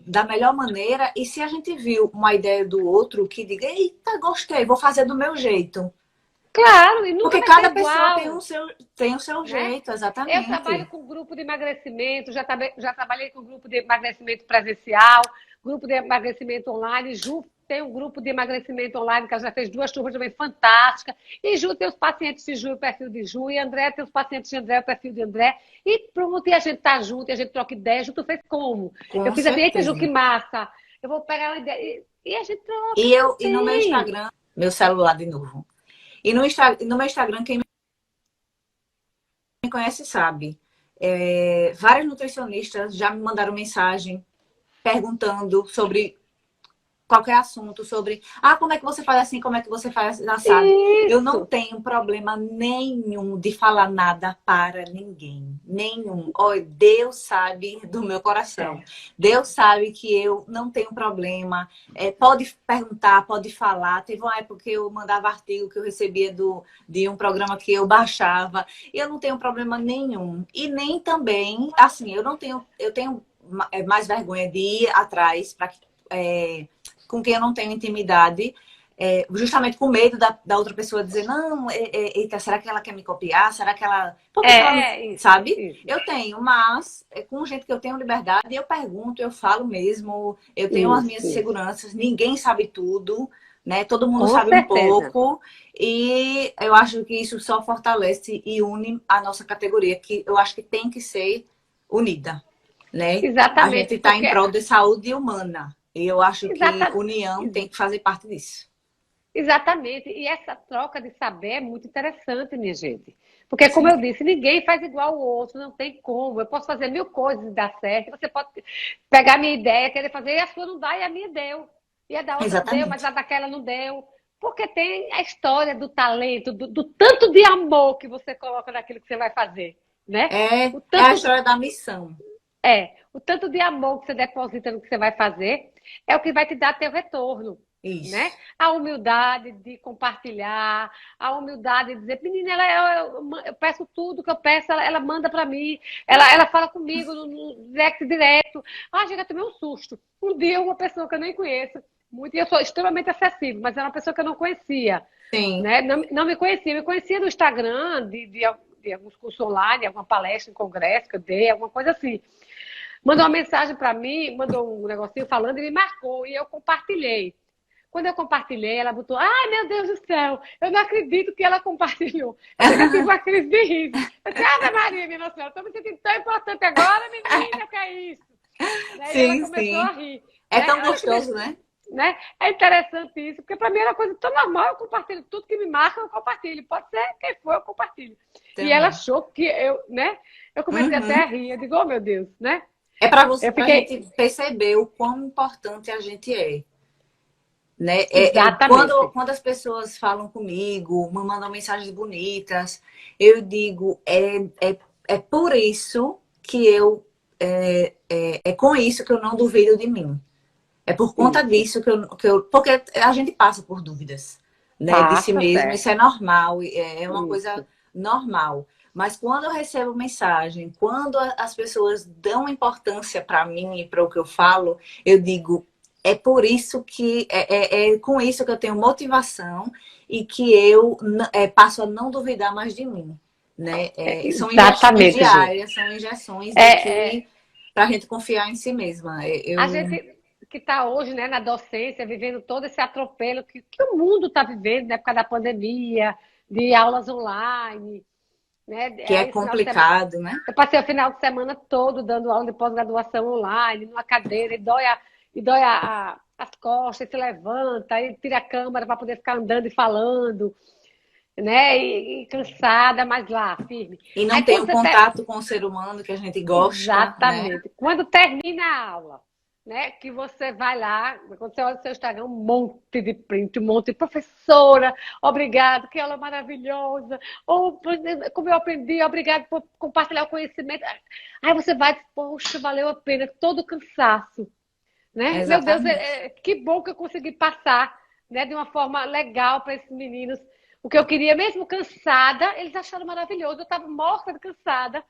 da melhor maneira. E se a gente viu uma ideia do outro que diga, eita, gostei, vou fazer do meu jeito. Claro, e nunca Porque vai ser cada pessoa tem igual, tem o seu né? jeito, Eu trabalho exatamente. com grupo de emagrecimento, já trabalhei com grupo de emagrecimento presencial, grupo de emagrecimento online. Ju tem um grupo de emagrecimento online, que ela já fez 2 turmas também fantásticas. E Ju tem os pacientes de Ju, o perfil de Ju, e André tem os pacientes de André, o perfil de André. E pronto, e a gente tá junto, e a gente troca ideia. Ju, tu fez como? Eu Com fiz assim, eita, Ju, que certeza. massa! Eu vou pegar uma ideia. E a gente troca E no meu assim. Instagram, meu celular de novo. E no meu Instagram, quem me conhece sabe. Vários nutricionistas já me mandaram mensagem perguntando sobre qualquer assunto, sobre como é que você faz assim, como é que você faz assado. Eu não Isso! tenho problema nenhum de falar nada para ninguém. Nenhum. Oh, Deus sabe do meu coração. É. Deus sabe que eu não tenho problema. Pode perguntar, pode falar. Teve uma época que eu mandava artigo que eu recebia de um programa que eu baixava. E eu não tenho problema nenhum. E nem também, assim, eu tenho mais vergonha de ir atrás para com quem eu não tenho intimidade, justamente com medo da outra pessoa dizer, não, eita, será que ela quer me copiar? Será que ela. Por que que ela me. Isso, Sabe? isso, Eu tenho, mas com gente que eu tenho liberdade, eu pergunto, eu falo mesmo, eu tenho as minhas isso. seguranças, ninguém sabe tudo, né? Todo mundo Com sabe um certeza. pouco, e eu acho que isso só fortalece e une a nossa categoria, que eu acho que tem que ser unida, né? A gente Exatamente, está em porque prol de saúde humana. E eu acho que exata, união tem que fazer parte disso. Exatamente. E essa troca de saber é muito interessante, minha gente. Porque, como Sim, eu disse, ninguém faz igual o outro, não tem como. Eu posso fazer 1000 coisas e dar certo. Você pode pegar a minha ideia, querer fazer, e a sua não dá, e a minha deu. E a da outra deu, mas exatamente. a daquela não deu. Porque tem a história do talento, do tanto de amor que você coloca naquilo que você vai fazer, né? É, O é a tanto, história da missão. o tanto de amor que você deposita no que você vai fazer é o que vai te dar teu retorno, né? Isso. A humildade de compartilhar, a humildade de dizer, menina, eu peço tudo que eu peço, ela manda para mim, ela fala comigo no direct direto. Ah, chega, tomei um susto. Um dia uma pessoa que eu nem conheço, muito, e eu sou extremamente acessível, mas era uma pessoa que eu não conhecia, Sim. né? Não me conhecia no Instagram, de alguns cursos online, alguma palestra em congresso que eu dei, alguma coisa assim. Mandou uma mensagem para mim, mandou um negocinho falando e me marcou, e eu compartilhei. Quando eu compartilhei, ela botou, ai meu Deus do céu, eu não acredito que ela compartilhou. Eu chego aqui com uma crise de riso. Eu disse, Ave Maria, minha Nossa Senhora, estou me sentindo tão importante agora, menina, que é isso? Né? E ela Sim, começou a sim. rir. É Né? tão Olha que, gostoso, né? né? É interessante isso, porque para mim era uma coisa tão normal, eu compartilho tudo que me marca, eu compartilho. Pode ser quem for, eu compartilho. E ela Também. achou que eu, né? Eu comecei até a Uhum. rir. Eu digo, oh meu Deus, né? É para você, Eu para a fiquei, gente perceber o quão importante a gente é. Né? exatamente. Quando as pessoas falam comigo, me mandam mensagens bonitas, eu digo, é por isso que é com isso que eu não duvido de mim. É por conta Isso. disso porque a gente passa por dúvidas, né, de si Passa mesmo, isso certo. é normal, é uma coisa Isso. normal. Mas quando eu recebo mensagem, quando as pessoas dão importância para mim e para o que eu falo, eu digo, é por isso que é com isso que eu tenho motivação e que eu passo a não duvidar mais de mim, né? São injeções Exatamente, gente. diárias, são injeções de É, é, que para a gente confiar em si mesma. a gente que está hoje, né, na docência, vivendo todo esse atropelo que o mundo está vivendo, né, por causa da pandemia, de aulas online, né? Que é Aí, final de semana, complicado, né? eu passei o final de semana todo dando aula de pós-graduação online, numa cadeira, as costas, se levanta, aí tira a câmera para poder ficar andando e falando, né? E cansada, mas lá, firme. E não Aí tem quando o você ter... contato com o ser humano que a gente gosta, né? Exatamente. Quando termina a aula, né? Que você vai lá, quando você olha o seu Instagram, um monte de print, um monte de professora, obrigado, que aula maravilhosa, ou como eu aprendi, obrigado por compartilhar o conhecimento. Aí você vai, poxa, valeu a pena, todo o cansaço, né? Meu Deus, Exatamente. que bom que eu consegui passar, né, de uma forma legal para esses meninos. O que eu queria, mesmo cansada, eles acharam maravilhoso. Eu estava morta de cansada,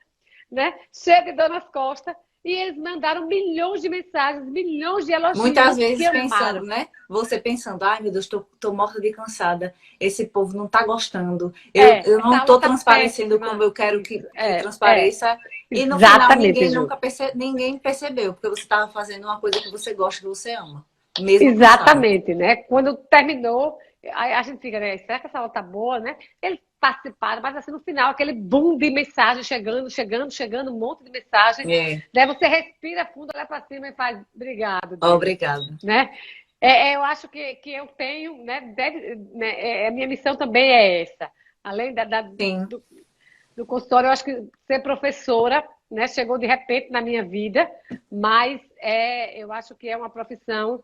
né? Cheia de dor nas costas. E eles mandaram milhões de mensagens, milhões de Muitas elogios que vezes pensando, amaram. né? Você pensando, ai meu Deus, tô morta de cansada. Esse povo não tá gostando. Eu Essa não aula tô tá transparecendo como péssima. eu quero Isso, que é. transpareça. E no final Exatamente, Ju. ninguém percebeu, porque você estava fazendo uma coisa que você gosta, que você ama, mesmo cansado. Exatamente, né? Quando terminou, a gente fica, né? Será que essa aula tá boa, né? Eles participaram, mas assim, no final, aquele boom de mensagem chegando, um monte de mensagem. É, Daí você respira fundo, olha para cima e faz, obrigado, Deus, obrigada. né? Eu acho que eu tenho, né? Né, a minha missão também é essa. Além Sim, do consultório, eu acho que ser professora, né? Chegou de repente na minha vida, mas eu acho que é uma profissão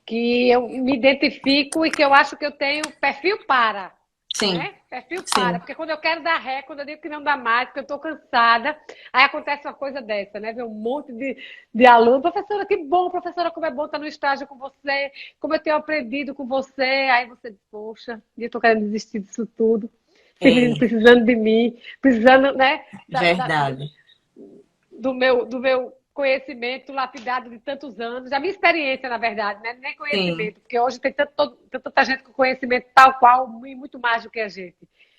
que eu me identifico e que eu acho que eu tenho perfil para, sim, né? Perfil para, sim. porque quando eu quero dar ré, quando eu digo que não dá mais, porque eu estou cansada, aí acontece uma coisa dessa, né? Vem um monte de aluno, professora, que bom, professora, como é bom estar no estágio com você, como eu tenho aprendido com você, aí você diz, poxa, eu estou querendo desistir disso tudo, esse menino É, precisando de mim, precisando, né, verdade. do meu conhecimento lapidado de tantos anos, a minha experiência, na verdade, né? Nem Sim, conhecimento, porque hoje tem tanta gente com conhecimento tal qual e muito mais do que a gente.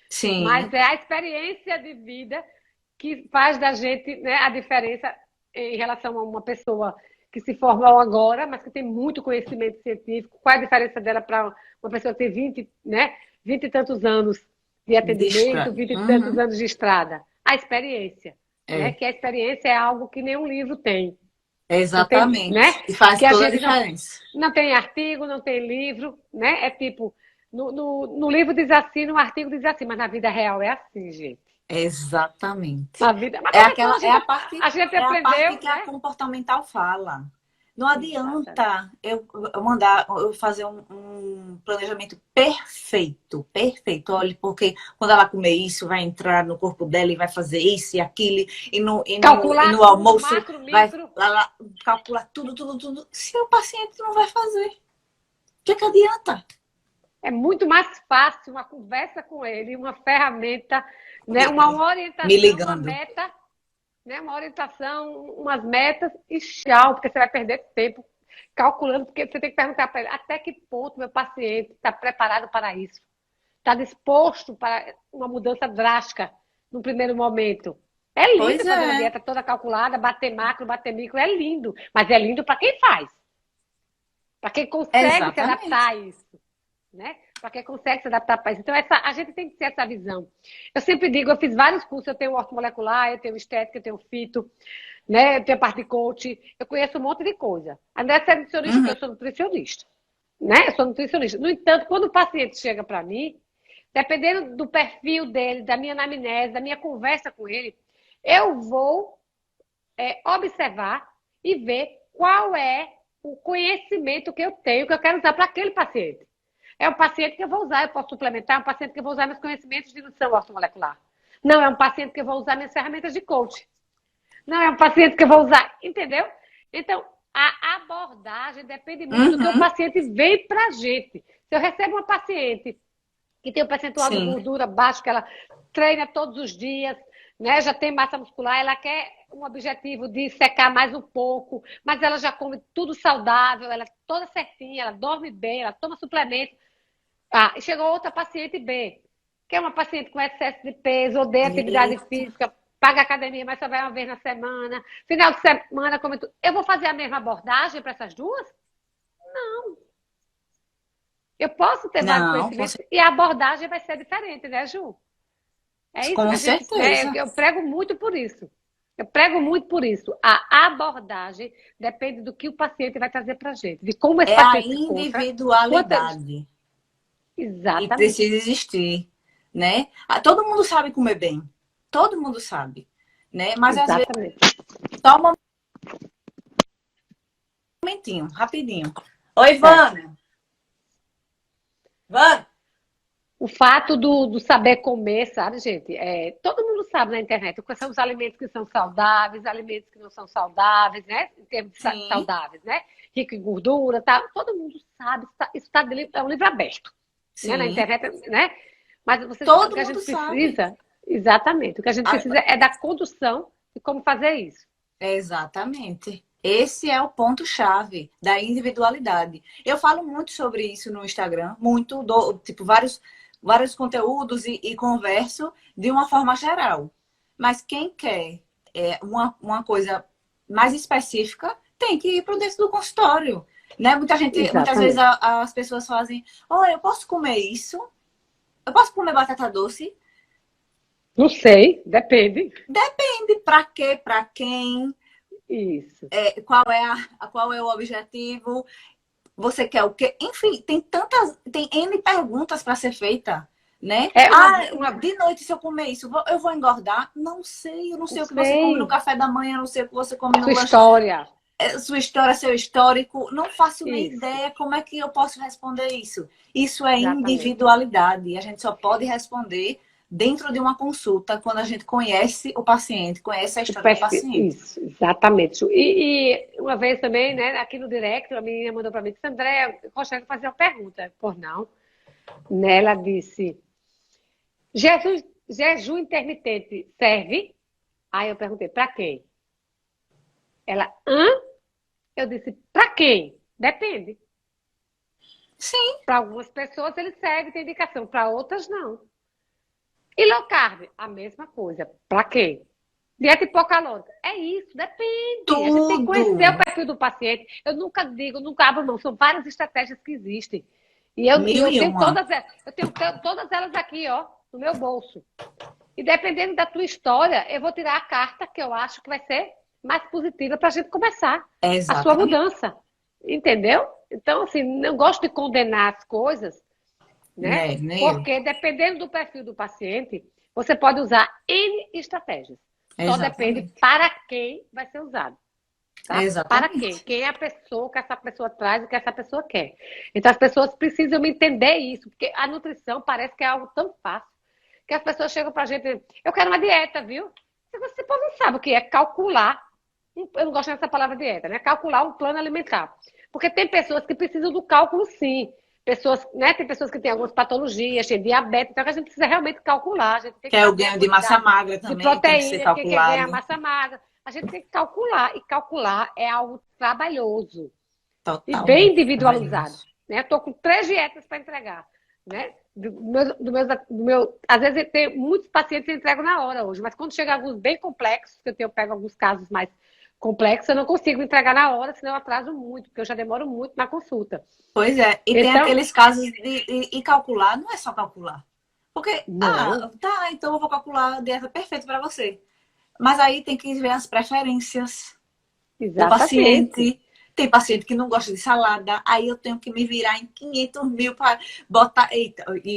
sim, Mas é a experiência de vida que faz da gente, né, a diferença em relação a uma pessoa que se formou agora, mas que tem muito conhecimento científico. Qual é a diferença dela para uma pessoa que tem 20, né, 20 e tantos anos de atendimento, distra. 20 e tantos Uhum. anos de estrada? A experiência, né? É, Que a experiência é algo que nenhum livro tem. Não tem, né? exatamente. E faz Que a toda a gente diferença. não tem artigo, não tem livro, né? É tipo, No livro diz assim, no artigo diz assim, mas na vida real é assim, gente. Exatamente. Na vida, mas É então aquela, é a gente é a parte aprendeu, que a né? comportamental fala. Não Exatamente. adianta eu fazer um planejamento perfeito, perfeito. Olha, porque quando ela comer isso, vai entrar no corpo dela e vai fazer isso e aquilo, e Calcular no tudo, almoço macro, vai micro. lá, calcular tudo, tudo, tudo. Se o paciente não vai fazer, o que adianta? É muito mais fácil uma conversa com ele, uma ferramenta, né? Uma Me orientação, uma ligando. meta, né? Uma orientação, umas metas e tchau, porque você vai perder tempo calculando, porque você tem que perguntar para ele até que ponto meu paciente está preparado para isso, está disposto para uma mudança drástica no primeiro momento. É lindo Pois fazer uma é, dieta toda calculada, bater macro, bater micro, é lindo, mas é lindo para quem faz, para quem consegue se adaptar exatamente. a isso, né? Para quem consegue se adaptar para isso. Então, a gente tem que ter essa visão. Eu sempre digo, eu fiz vários cursos, eu tenho ortomolecular, eu tenho estética, eu tenho fito, né? Eu tenho a parte de coach, eu conheço um monte de coisa. A não é ser nutricionista, que Uhum, eu sou nutricionista, né? Eu sou nutricionista. No entanto, quando o paciente chega para mim, dependendo do perfil dele, da minha anamnese, da minha conversa com ele, eu vou observar e ver qual é o conhecimento que eu tenho, que eu quero usar para aquele paciente. É um paciente que eu vou usar, eu posso suplementar, é um paciente que eu vou usar meus conhecimentos de nutrição ortomolecular. Não é um paciente que eu vou usar minhas ferramentas de coach. Não é um paciente que eu vou usar, entendeu? Então, a abordagem depende muito do que o uhum, paciente vem para a gente. Se eu recebo uma paciente que tem um percentual de sim. gordura baixo, que ela treina todos os dias, né? Já tem massa muscular, ela quer um objetivo de secar mais um pouco, mas ela já come tudo saudável, ela é toda certinha, ela dorme bem, ela toma suplemento. Ah, e chegou outra paciente B, que é uma paciente com excesso de peso, odeia atividade Eita. física, paga academia, mas só vai uma vez na semana, final de semana come tudo. Eu vou fazer a mesma abordagem para essas duas? Eu posso ter vários Não, conhecimentos e a abordagem vai ser diferente, né, Ju? É isso que com a gente. certeza. Eu prego muito por isso. Eu prego muito por isso. A abordagem depende do que o paciente vai trazer para a gente, de como esse É a paciente se encontra, de quanto ele. individualidade e Exatamente. precisa existir, né? Todo mundo sabe comer bem, todo mundo sabe, né? Mas às vezes Exatamente. só um momentinho, rapidinho. Oi, Certo. Vânia. Vânia. O fato do saber comer, sabe, gente? Todo mundo sabe na internet quais são os alimentos que são saudáveis, alimentos que não são saudáveis, né? Em termos de Sim, saudáveis, né? Rico em gordura, tá? Todo mundo sabe, é um livro aberto, né? Na sim. internet, né? Mas o Todo que a mundo gente sabe. precisa, exatamente, o que a gente precisa é da condução de como fazer isso. Exatamente. Esse é o ponto-chave da individualidade. Eu falo muito sobre isso no Instagram, muito, tipo, vários conteúdos e converso de uma forma geral. Mas quem quer uma coisa mais específica tem que ir para dentro do consultório. Né? Muitas vezes Exatamente. as pessoas fazem, eu posso comer isso? Eu posso comer batata doce? Não sei, depende. Depende para quê, para quem, Isso. qual é o objetivo, você quer o quê? Enfim, tem N perguntas para ser feita, né? É De noite, se eu comer isso, eu vou engordar? Não sei, eu não não sei o que você come no sei. café da manhã, não sei o que você come no Sua lanche. história. Sua história, seu histórico, não faço nem Isso. ideia como é que eu posso responder isso. Isso é Exatamente. individualidade. A gente só pode responder dentro de uma consulta quando a gente conhece o paciente, conhece a O história do perfil, paciente. isso, exatamente. E uma vez também, né, aqui no direct, a menina mandou para mim, disse, André, eu gostaria de fazer uma pergunta. Por não. Nela disse, jejum intermitente serve? Aí eu perguntei, para quem? Ela, hã? Eu disse, para quem? Depende. Sim, Para algumas pessoas ele serve, tem indicação, para outras não. E low carb? A mesma coisa. Para quem? Dieta hipocalórica. É isso, depende. A gente tem que conhecer o tudo. perfil do paciente. Eu nunca digo, nunca abro mão. São várias estratégias que existem. E Mil eu e tenho uma. todas elas. Eu tenho todas elas aqui, ó, no meu bolso. E dependendo da tua história, eu vou tirar a carta que eu acho que vai ser mais positiva para a gente começar a sua Exatamente. mudança. Entendeu? Então, assim, não gosto de condenar as coisas, né? Nem eu. Porque dependendo do perfil do paciente, você pode usar N estratégias. Só depende Exatamente. para quem vai ser usado. Tá? Para quem? Exatamente. Quem é a pessoa, o que essa pessoa traz, o que essa pessoa quer. Então as pessoas precisam entender isso, porque a nutrição parece que é algo tão fácil que as pessoas chegam pra gente, eu quero uma dieta, viu? Você não sabe o que é calcular, eu não gosto dessa palavra dieta, né? Calcular um plano alimentar. Porque tem pessoas que precisam do cálculo, sim. Pessoas, né? Tem pessoas que têm algumas patologias, têm diabetes, então a gente precisa realmente calcular. A gente tem Que que é o saber a ganho de massa quantidade magra de também, tem que ser proteína, quem quer ganhar calculado. massa magra. A gente tem que calcular, e calcular é algo trabalhoso e bem Totalmente individualizado. trabalhoso. Né? Estou com 3 dietas para entregar. Né? Às vezes eu tenho muitos pacientes que eu entrego na hora hoje, mas quando chega alguns bem complexos, que eu pego alguns casos mais complexos, eu não consigo entregar na hora, senão eu atraso muito, porque eu já demoro muito na consulta. Pois é, e tem Então, aqueles casos de calcular, não é só calcular. Porque, não, tá, então eu vou calcular a dieta perfeita para você. Mas aí tem que ver as preferências do exatamente. paciente. Tem paciente que não gosta de salada, aí eu tenho que me virar em 500 mil para botar e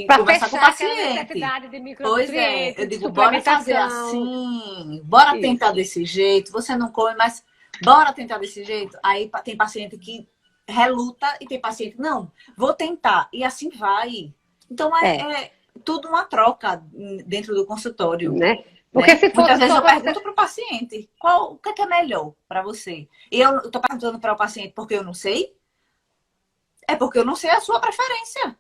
Para conversar com o fechar aquela paciente. necessidade de Pois é, eu micronutrientes, de digo, bora fazer suplementação. assim, bora tentar Isso. desse jeito. Você não come, mas bora tentar desse jeito. Aí tem paciente que reluta e tem paciente, não, vou tentar. E assim vai. Então É, é tudo uma troca dentro do consultório. né? Porque Né? se Muitas fosse vezes só eu para você. pergunto para o paciente o que é melhor para você. E eu estou perguntando para o paciente porque eu não sei. É porque eu não sei a sua preferência.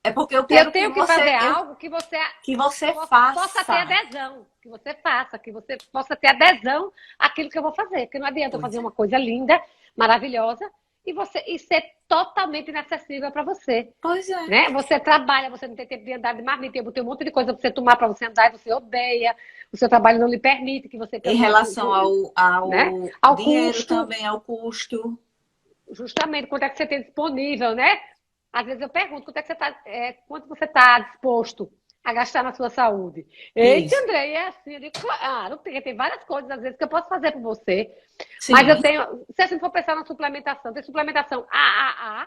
É porque eu E eu quero tenho que fazer algo que você possa ter faça. adesão, que você faça, que você possa ter adesão àquilo que eu vou fazer. Porque não adianta eu Pois fazer é. uma coisa linda, maravilhosa, e ser totalmente inacessível para você. Pois é. Né? Você trabalha, você não tem tempo de andar de marmita, eu botei um monte de coisa para você tomar, para você andar, e você odeia, o seu trabalho não lhe permite que você Em tenha relação né? ao Ao dinheiro custo, também, ao custo. justamente, quanto é que você tem disponível, né? Às vezes eu pergunto quanto você está disposto a gastar na sua saúde. Eita, Isso. André, é assim, eu digo, claro, tem várias coisas, às vezes, que eu posso fazer por você, mas eu Sim, tenho, se a gente for pensar na suplementação, tem suplementação AAA,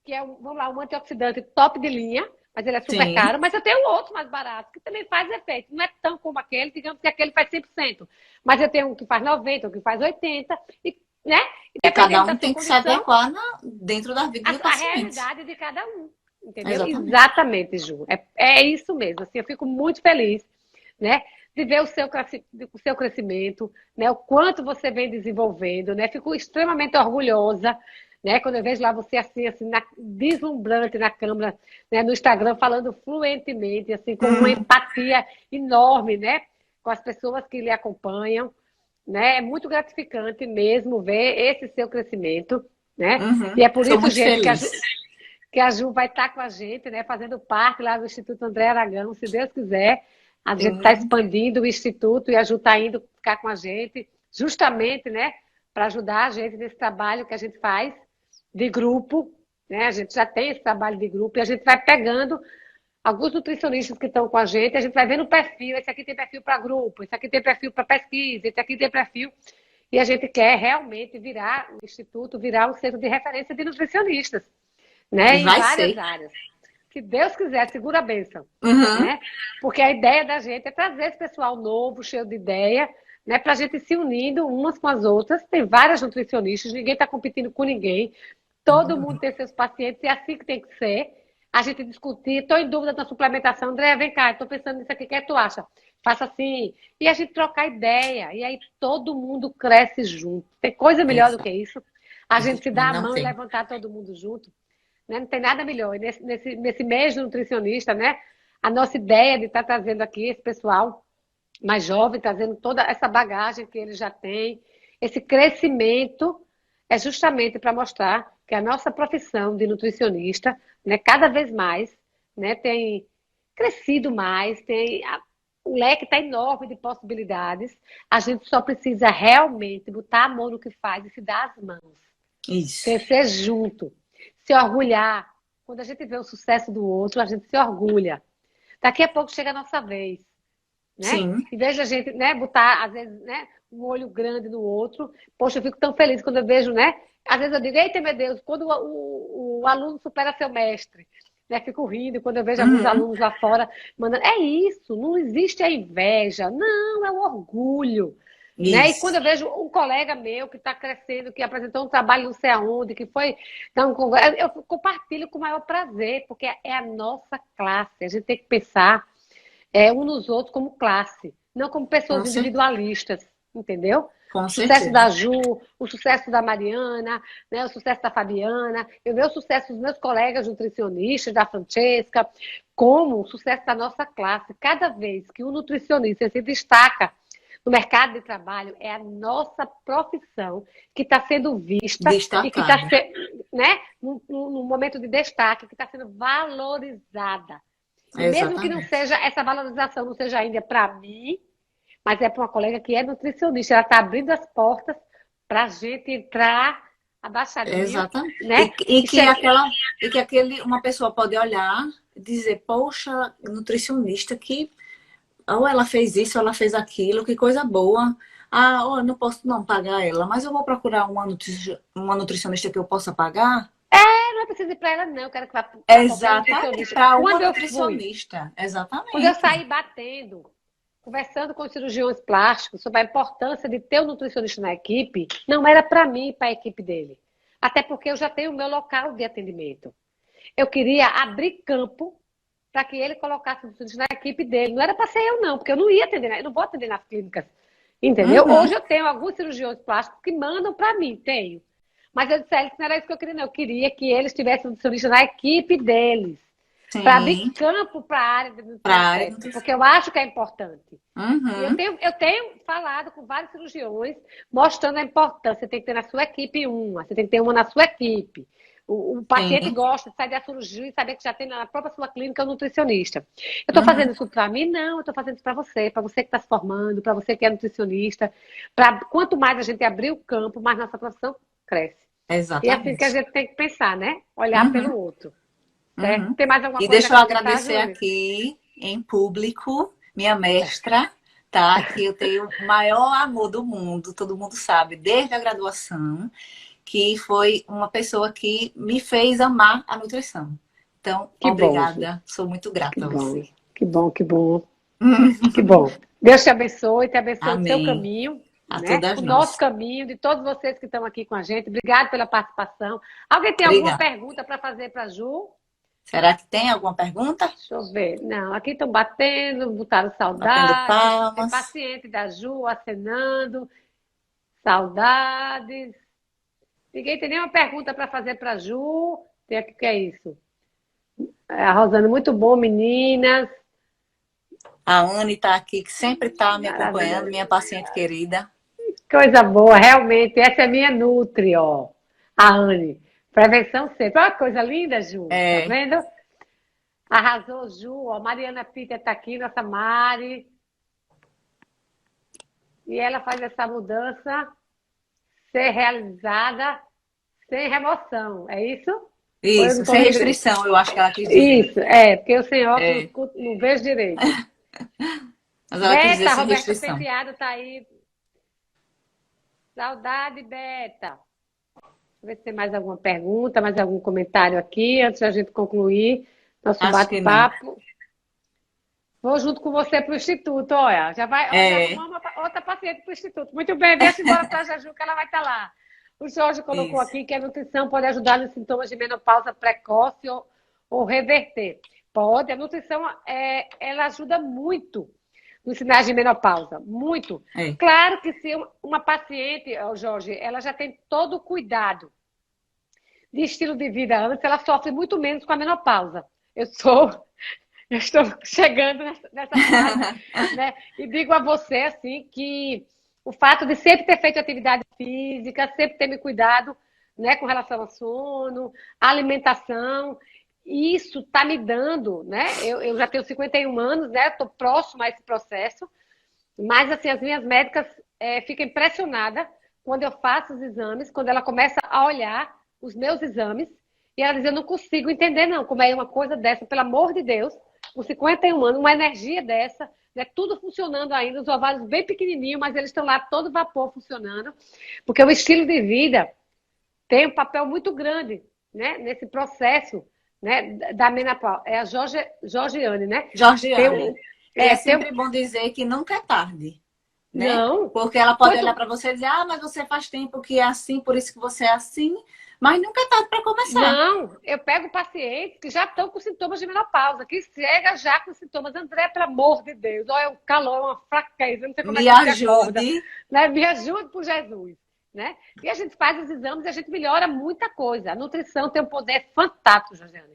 que é, vamos lá, um antioxidante top de linha, mas ele é super sim. caro, mas eu tenho outros mais baratos, que também faz efeito. Não é tão como aquele, digamos que aquele faz 100%, mas eu tenho um que faz 90%, um que faz 80%, né? E E cada dependendo da um sua tem que se condição, adequar dentro da vida do a paciente. realidade de cada um. Entendeu? Exatamente. Exatamente, Ju. É isso mesmo. Assim, eu fico muito feliz, né? De ver o seu crescimento, né? O quanto você vem desenvolvendo, né? Fico extremamente orgulhosa, né? Quando eu vejo lá você assim deslumbrante na câmera, né? No Instagram, falando fluentemente, assim, com uma empatia enorme, né? Com as pessoas que lhe acompanham, né? É muito gratificante mesmo ver esse seu crescimento, né? E Uhum. é por Sou isso, muito gente, feliz. que a Ju vai estar com a gente, né? Fazendo parte lá do Instituto André Aragão, se Deus quiser. A gente está Sim. expandindo o Instituto e a Ju está indo ficar com a gente, justamente, né? Para ajudar a gente nesse trabalho que a gente faz de grupo, né? A gente já tem esse trabalho de grupo e a gente vai pegando alguns nutricionistas que estão com a gente vai vendo o perfil, esse aqui tem perfil para grupo, esse aqui tem perfil para pesquisa, esse aqui tem perfil. E a gente quer realmente virar o Instituto, virar um centro de referência de nutricionistas, E né? Em vai várias ser. áreas. Se Deus quiser, segura a bênção, Uhum. né? Porque a ideia da gente é trazer esse pessoal novo, cheio de ideia, né? Para a gente se unindo umas com as outras. Tem várias nutricionistas, ninguém está competindo com ninguém. Todo mundo tem seus pacientes, e é assim que tem que ser. A gente discutir, estou em dúvida da suplementação, André, vem cá, estou pensando nisso aqui, o que é que tu acha? Faça assim. E a gente trocar ideia, e aí todo mundo cresce junto. Tem coisa melhor do que Exato. isso? A gente se dá a Não mão e tem. levantar todo mundo junto. Né? Não tem nada melhor. E nesse mês do nutricionista, né? A nossa ideia de estar trazendo aqui esse pessoal mais jovem, trazendo toda essa bagagem que ele já tem, esse crescimento, é justamente para mostrar que a nossa profissão de nutricionista, né, cada vez mais, né, tem crescido mais, o leque está enorme de possibilidades. A gente só precisa realmente botar a mão no que faz e se dar as mãos. Isso. Crescer junto, se orgulhar. Quando a gente vê o sucesso do outro, a gente se orgulha. Daqui a pouco chega a nossa vez, né? Sim. Em vez de a gente, né, botar, às vezes, né, um olho grande no outro. Poxa, eu fico tão feliz quando eu vejo, né? Às vezes eu digo, eita, meu Deus, quando o aluno supera seu mestre. né? Fico rindo quando eu vejo alguns alunos lá fora mandando. É isso, não existe a inveja, não, é o orgulho. Né? E quando Isso. eu vejo um colega meu que está crescendo, que apresentou um trabalho não sei aonde, que foi dar um congresso, eu compartilho com o maior prazer, porque é a nossa classe. A gente tem que pensar uns nos outros como classe, não como pessoas Com certeza. individualistas, entendeu? Com O sucesso da certeza. Ju, o sucesso da Mariana, né, o sucesso da Fabiana, eu vejo o sucesso dos meus colegas nutricionistas, da Francesca, como o sucesso da nossa classe. Cada vez que um nutricionista se destaca no mercado de trabalho, é a nossa profissão que está sendo vista e que está Destacada. sendo, né, num momento de destaque, que está sendo valorizada. E mesmo que não Exatamente. seja, essa valorização não seja ainda para mim, mas é para uma colega que é nutricionista. Ela está abrindo as portas para a gente entrar abaixadinho, Exatamente. né? E que uma pessoa pode olhar e dizer, poxa, nutricionista que ou ela fez isso, ou ela fez aquilo, que coisa boa. Ah, eu não posso não pagar ela, mas eu vou procurar uma nutricionista que eu possa pagar. Não é preciso ir para ela, não. Eu quero que vá para qualquer Exatamente, nutricionista. para uma Quando eu fui, nutricionista. quando eu Exatamente. saí batendo, conversando com os cirurgiões plásticos sobre a importância de ter um nutricionista na equipe, não era para mim e para a equipe dele. Até porque eu já tenho o meu local de atendimento. Eu queria abrir campo para que ele colocasse o nutricionista na equipe dele. Não era para ser eu, não, porque eu não ia atender, eu não vou atender nas clínicas. Entendeu? Uhum. Hoje eu tenho alguns cirurgiões plásticos que mandam para mim, tenho. Mas eu disse a eles que não era isso que eu queria, não. Eu queria que eles tivessem um nutricionista na equipe deles. Para abrir Sim, campo para a área de para nutrição a área de estética, porque nutrição. eu acho que é importante. E Uhum. eu tenho falado com vários cirurgiões, mostrando a importância. Você tem que ter na sua equipe uma, você tem que ter uma na sua equipe. O paciente Sim. gosta de sair da cirurgia e saber que já tem na própria sua clínica um nutricionista. Eu estou fazendo Uhum. isso para mim? Não, eu estou fazendo isso para você que está se formando, para você que é nutricionista. Pra, quanto mais a gente abrir o campo, mais nossa profissão cresce. E é assim que a Exatamente. gente tem que pensar, né? Olhar Uhum. pelo outro. Certo? Uhum. Tem mais alguma E coisa a deixa eu acrescentar, agradecer Júlia? aqui em público minha mestra, tá? Que eu tenho o maior amor do mundo, todo mundo sabe, desde a graduação, que foi uma pessoa que me fez amar a nutrição. Então, Que bom, Ju. obrigada, sou muito Que grata a bom. você. Que bom, que bom. Que bom. Deus te abençoe o seu Amém. caminho, A né? todas O nosso nós. caminho, de todos vocês que estão aqui com a gente. Obrigado pela participação. Alguém tem alguma Obrigada. pergunta para fazer para a Ju? Será que tem alguma pergunta? Deixa eu ver. Não, aqui estão batendo, botaram Batendo saudades. Tem palmas. paciente da Ju acenando. Saudades. Ninguém tem nenhuma pergunta para fazer para a Ju. Tem aqui o que é isso? A Rosana, muito bom, meninas. A Anne está aqui, que sempre está me acompanhando, Maravilha. minha paciente querida. Coisa boa, realmente. Essa é minha Nutri, ó. A Anne. Prevenção sempre. Olha que coisa linda, Ju. Tá É, vendo? Arrasou, Ju. Ó, Mariana Peter tá aqui, nossa Mari. E ela faz essa mudança ser realizada sem remoção. É isso? Ou eu não isso, tô sem vendo direito? restrição, eu acho que ela quis dizer. Isso, porque eu sem óculos É, não vejo direito. mas ela quis dizer Beta, sem Roberta restrição. Penteado tá aí. Saudade, Beta. Deixa eu ver se tem mais alguma pergunta, mais algum comentário aqui, antes da gente concluir nosso Acho que não. bate-papo. Vou junto com você para o Instituto, olha. Já vai, ó, já É, arrumamos outra paciente para o Instituto. Muito bem, deixa embora para a Jaju, que ela vai estar lá. O Jorge colocou isso. aqui que a nutrição pode ajudar nos sintomas de menopausa precoce ou reverter. Pode, a nutrição ela ajuda muito nos sinais de menopausa, muito. É. Claro que se uma paciente, ó, Jorge, ela já tem todo o cuidado de estilo de vida antes, ela sofre muito menos com a menopausa. Eu estou chegando nessa fase, né? E digo a você, assim, que o fato de sempre ter feito atividade física, sempre ter me cuidado, né, com relação ao sono, alimentação, isso está me dando, né? Eu já tenho 51 anos, né? Estou próxima a esse processo, mas, assim, as minhas médicas ficam impressionadas quando eu faço os exames, quando ela começa a olhar os meus exames, e ela diz, eu não consigo entender, não, como é uma coisa dessa, pelo amor de Deus, com 51 anos, uma energia dessa, né, tudo funcionando ainda, os ovários bem pequenininhos, mas eles estão lá todo vapor funcionando, porque o estilo de vida tem um papel muito grande, né, nesse processo né, da menopausa. É a Georgiane, né? Tem Georgiane. um, E é tem um, sempre bom dizer que nunca é tarde, né? não, Porque ela pode olhar quanto, para você e dizer, ah, mas você faz tempo que é assim, por isso que você é assim. Mas nunca é tarde para começar. não, eu pego pacientes que já estão com sintomas de menopausa, que chega já com sintomas. André, pelo amor de Deus, olha, é um calor, é uma fraqueza, eu não sei como é Me que você acorda, ajude. né? Me ajude por Jesus, né? E a gente faz os exames e a gente melhora muita coisa. A nutrição tem um poder fantástico, Josiane,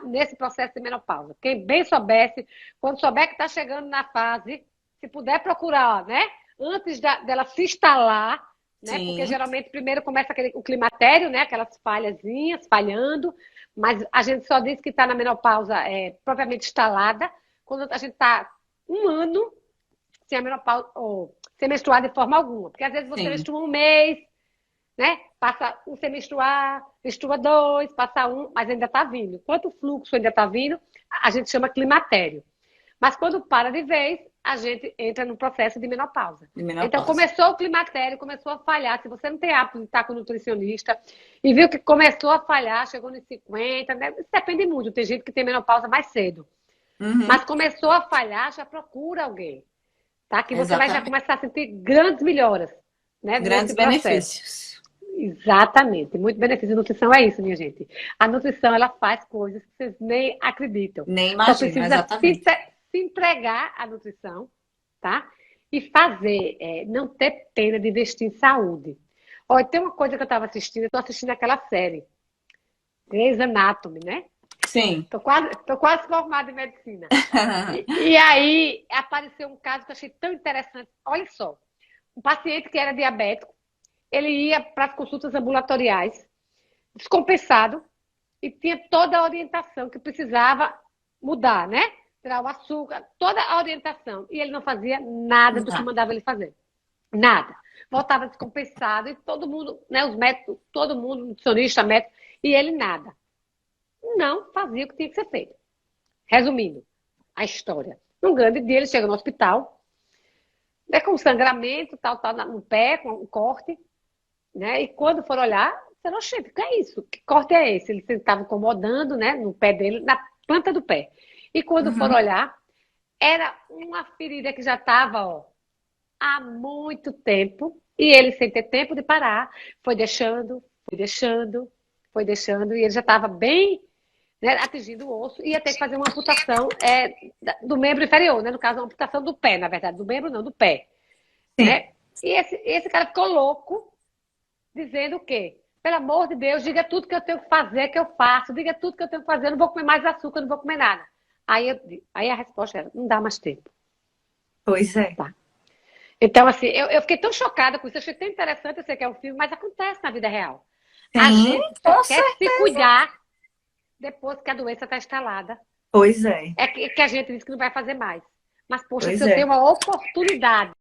nesse processo de menopausa. Quem bem soubesse, quando souber que está chegando na fase, se puder procurar, né? Antes dela se instalar, né? Porque Sim, geralmente primeiro começa o climatério, né? Aquelas falhazinhas, falhando, mas a gente só diz que está na menopausa propriamente instalada quando a gente está um ano sem a menopausa, ou sem menstruar de forma alguma. Porque às vezes você sim. menstrua um mês, né? Passa um sem menstruar, menstrua dois, passa um, mas ainda está vindo. Enquanto o fluxo ainda está vindo, a gente chama climatério. Mas quando para de vez, a gente entra no processo de menopausa. De Então, menopausa. começou o climatério, começou a falhar. Se você não tem hábito de estar com o nutricionista e viu que começou a falhar, chegou nos 50, né? Isso depende muito. Tem gente que tem menopausa mais cedo. Uhum, Mas começou a falhar, já procura alguém, tá? Que você vai já exatamente. começar a sentir grandes melhoras, né? Grandes Nesse processo. benefícios. Exatamente. Muito benefício. Nutrição é isso, minha gente. A nutrição, ela faz coisas que vocês nem acreditam. Nem Só imagino, precisa exatamente. se entregar à nutrição, tá? E fazer, não ter pena de investir em saúde. Olha, tem uma coisa que eu estava assistindo, eu estou assistindo aquela série, Grey's Anatomy, né? Sim. Tô quase formada em medicina. E aí apareceu um caso que eu achei tão interessante. Olha só, um paciente que era diabético, ele ia para as consultas ambulatoriais, descompensado, e tinha toda a orientação que precisava mudar, né? Tirar o açúcar, toda a orientação. E ele não fazia nada do que Não. mandava ele fazer. Nada. Voltava descompensado e todo mundo, né? Os médicos, todo mundo, nutricionista, médico, e ele nada. Não fazia o que tinha que ser feito. Resumindo a história. Um grande dia ele chega no hospital, né, com sangramento, tal, no pé, com um corte, né? E quando for olhar, disseram, oxente, o que é isso? Que corte é esse? Ele estava incomodando, né, no pé dele, na planta do pé. E quando for Uhum. olhar, era uma ferida que já estava, ó, há muito tempo, e ele, sem ter tempo de parar, foi deixando, foi deixando, foi deixando, e ele já estava bem, né, atingindo o osso, e ia ter que fazer uma amputação do membro inferior, né? No caso, uma amputação do pé, na verdade, do membro não, do pé, Sim. né? E esse cara ficou louco, dizendo o quê? Pelo amor de Deus, diga tudo que eu tenho que fazer, que eu faço. Diga tudo que eu tenho que fazer, eu não vou comer mais açúcar, não vou comer nada. Aí a resposta era, não dá mais tempo. Pois é. Tá. Então, assim, eu fiquei tão chocada com isso, eu achei tão interessante, eu sei que é um filme, mas acontece na vida real. A Sim, gente só com quer se certeza. cuidar depois que a doença está instalada. Pois é. É que a gente diz que não vai fazer mais. Mas, poxa, se Pois eu tenho é. uma oportunidade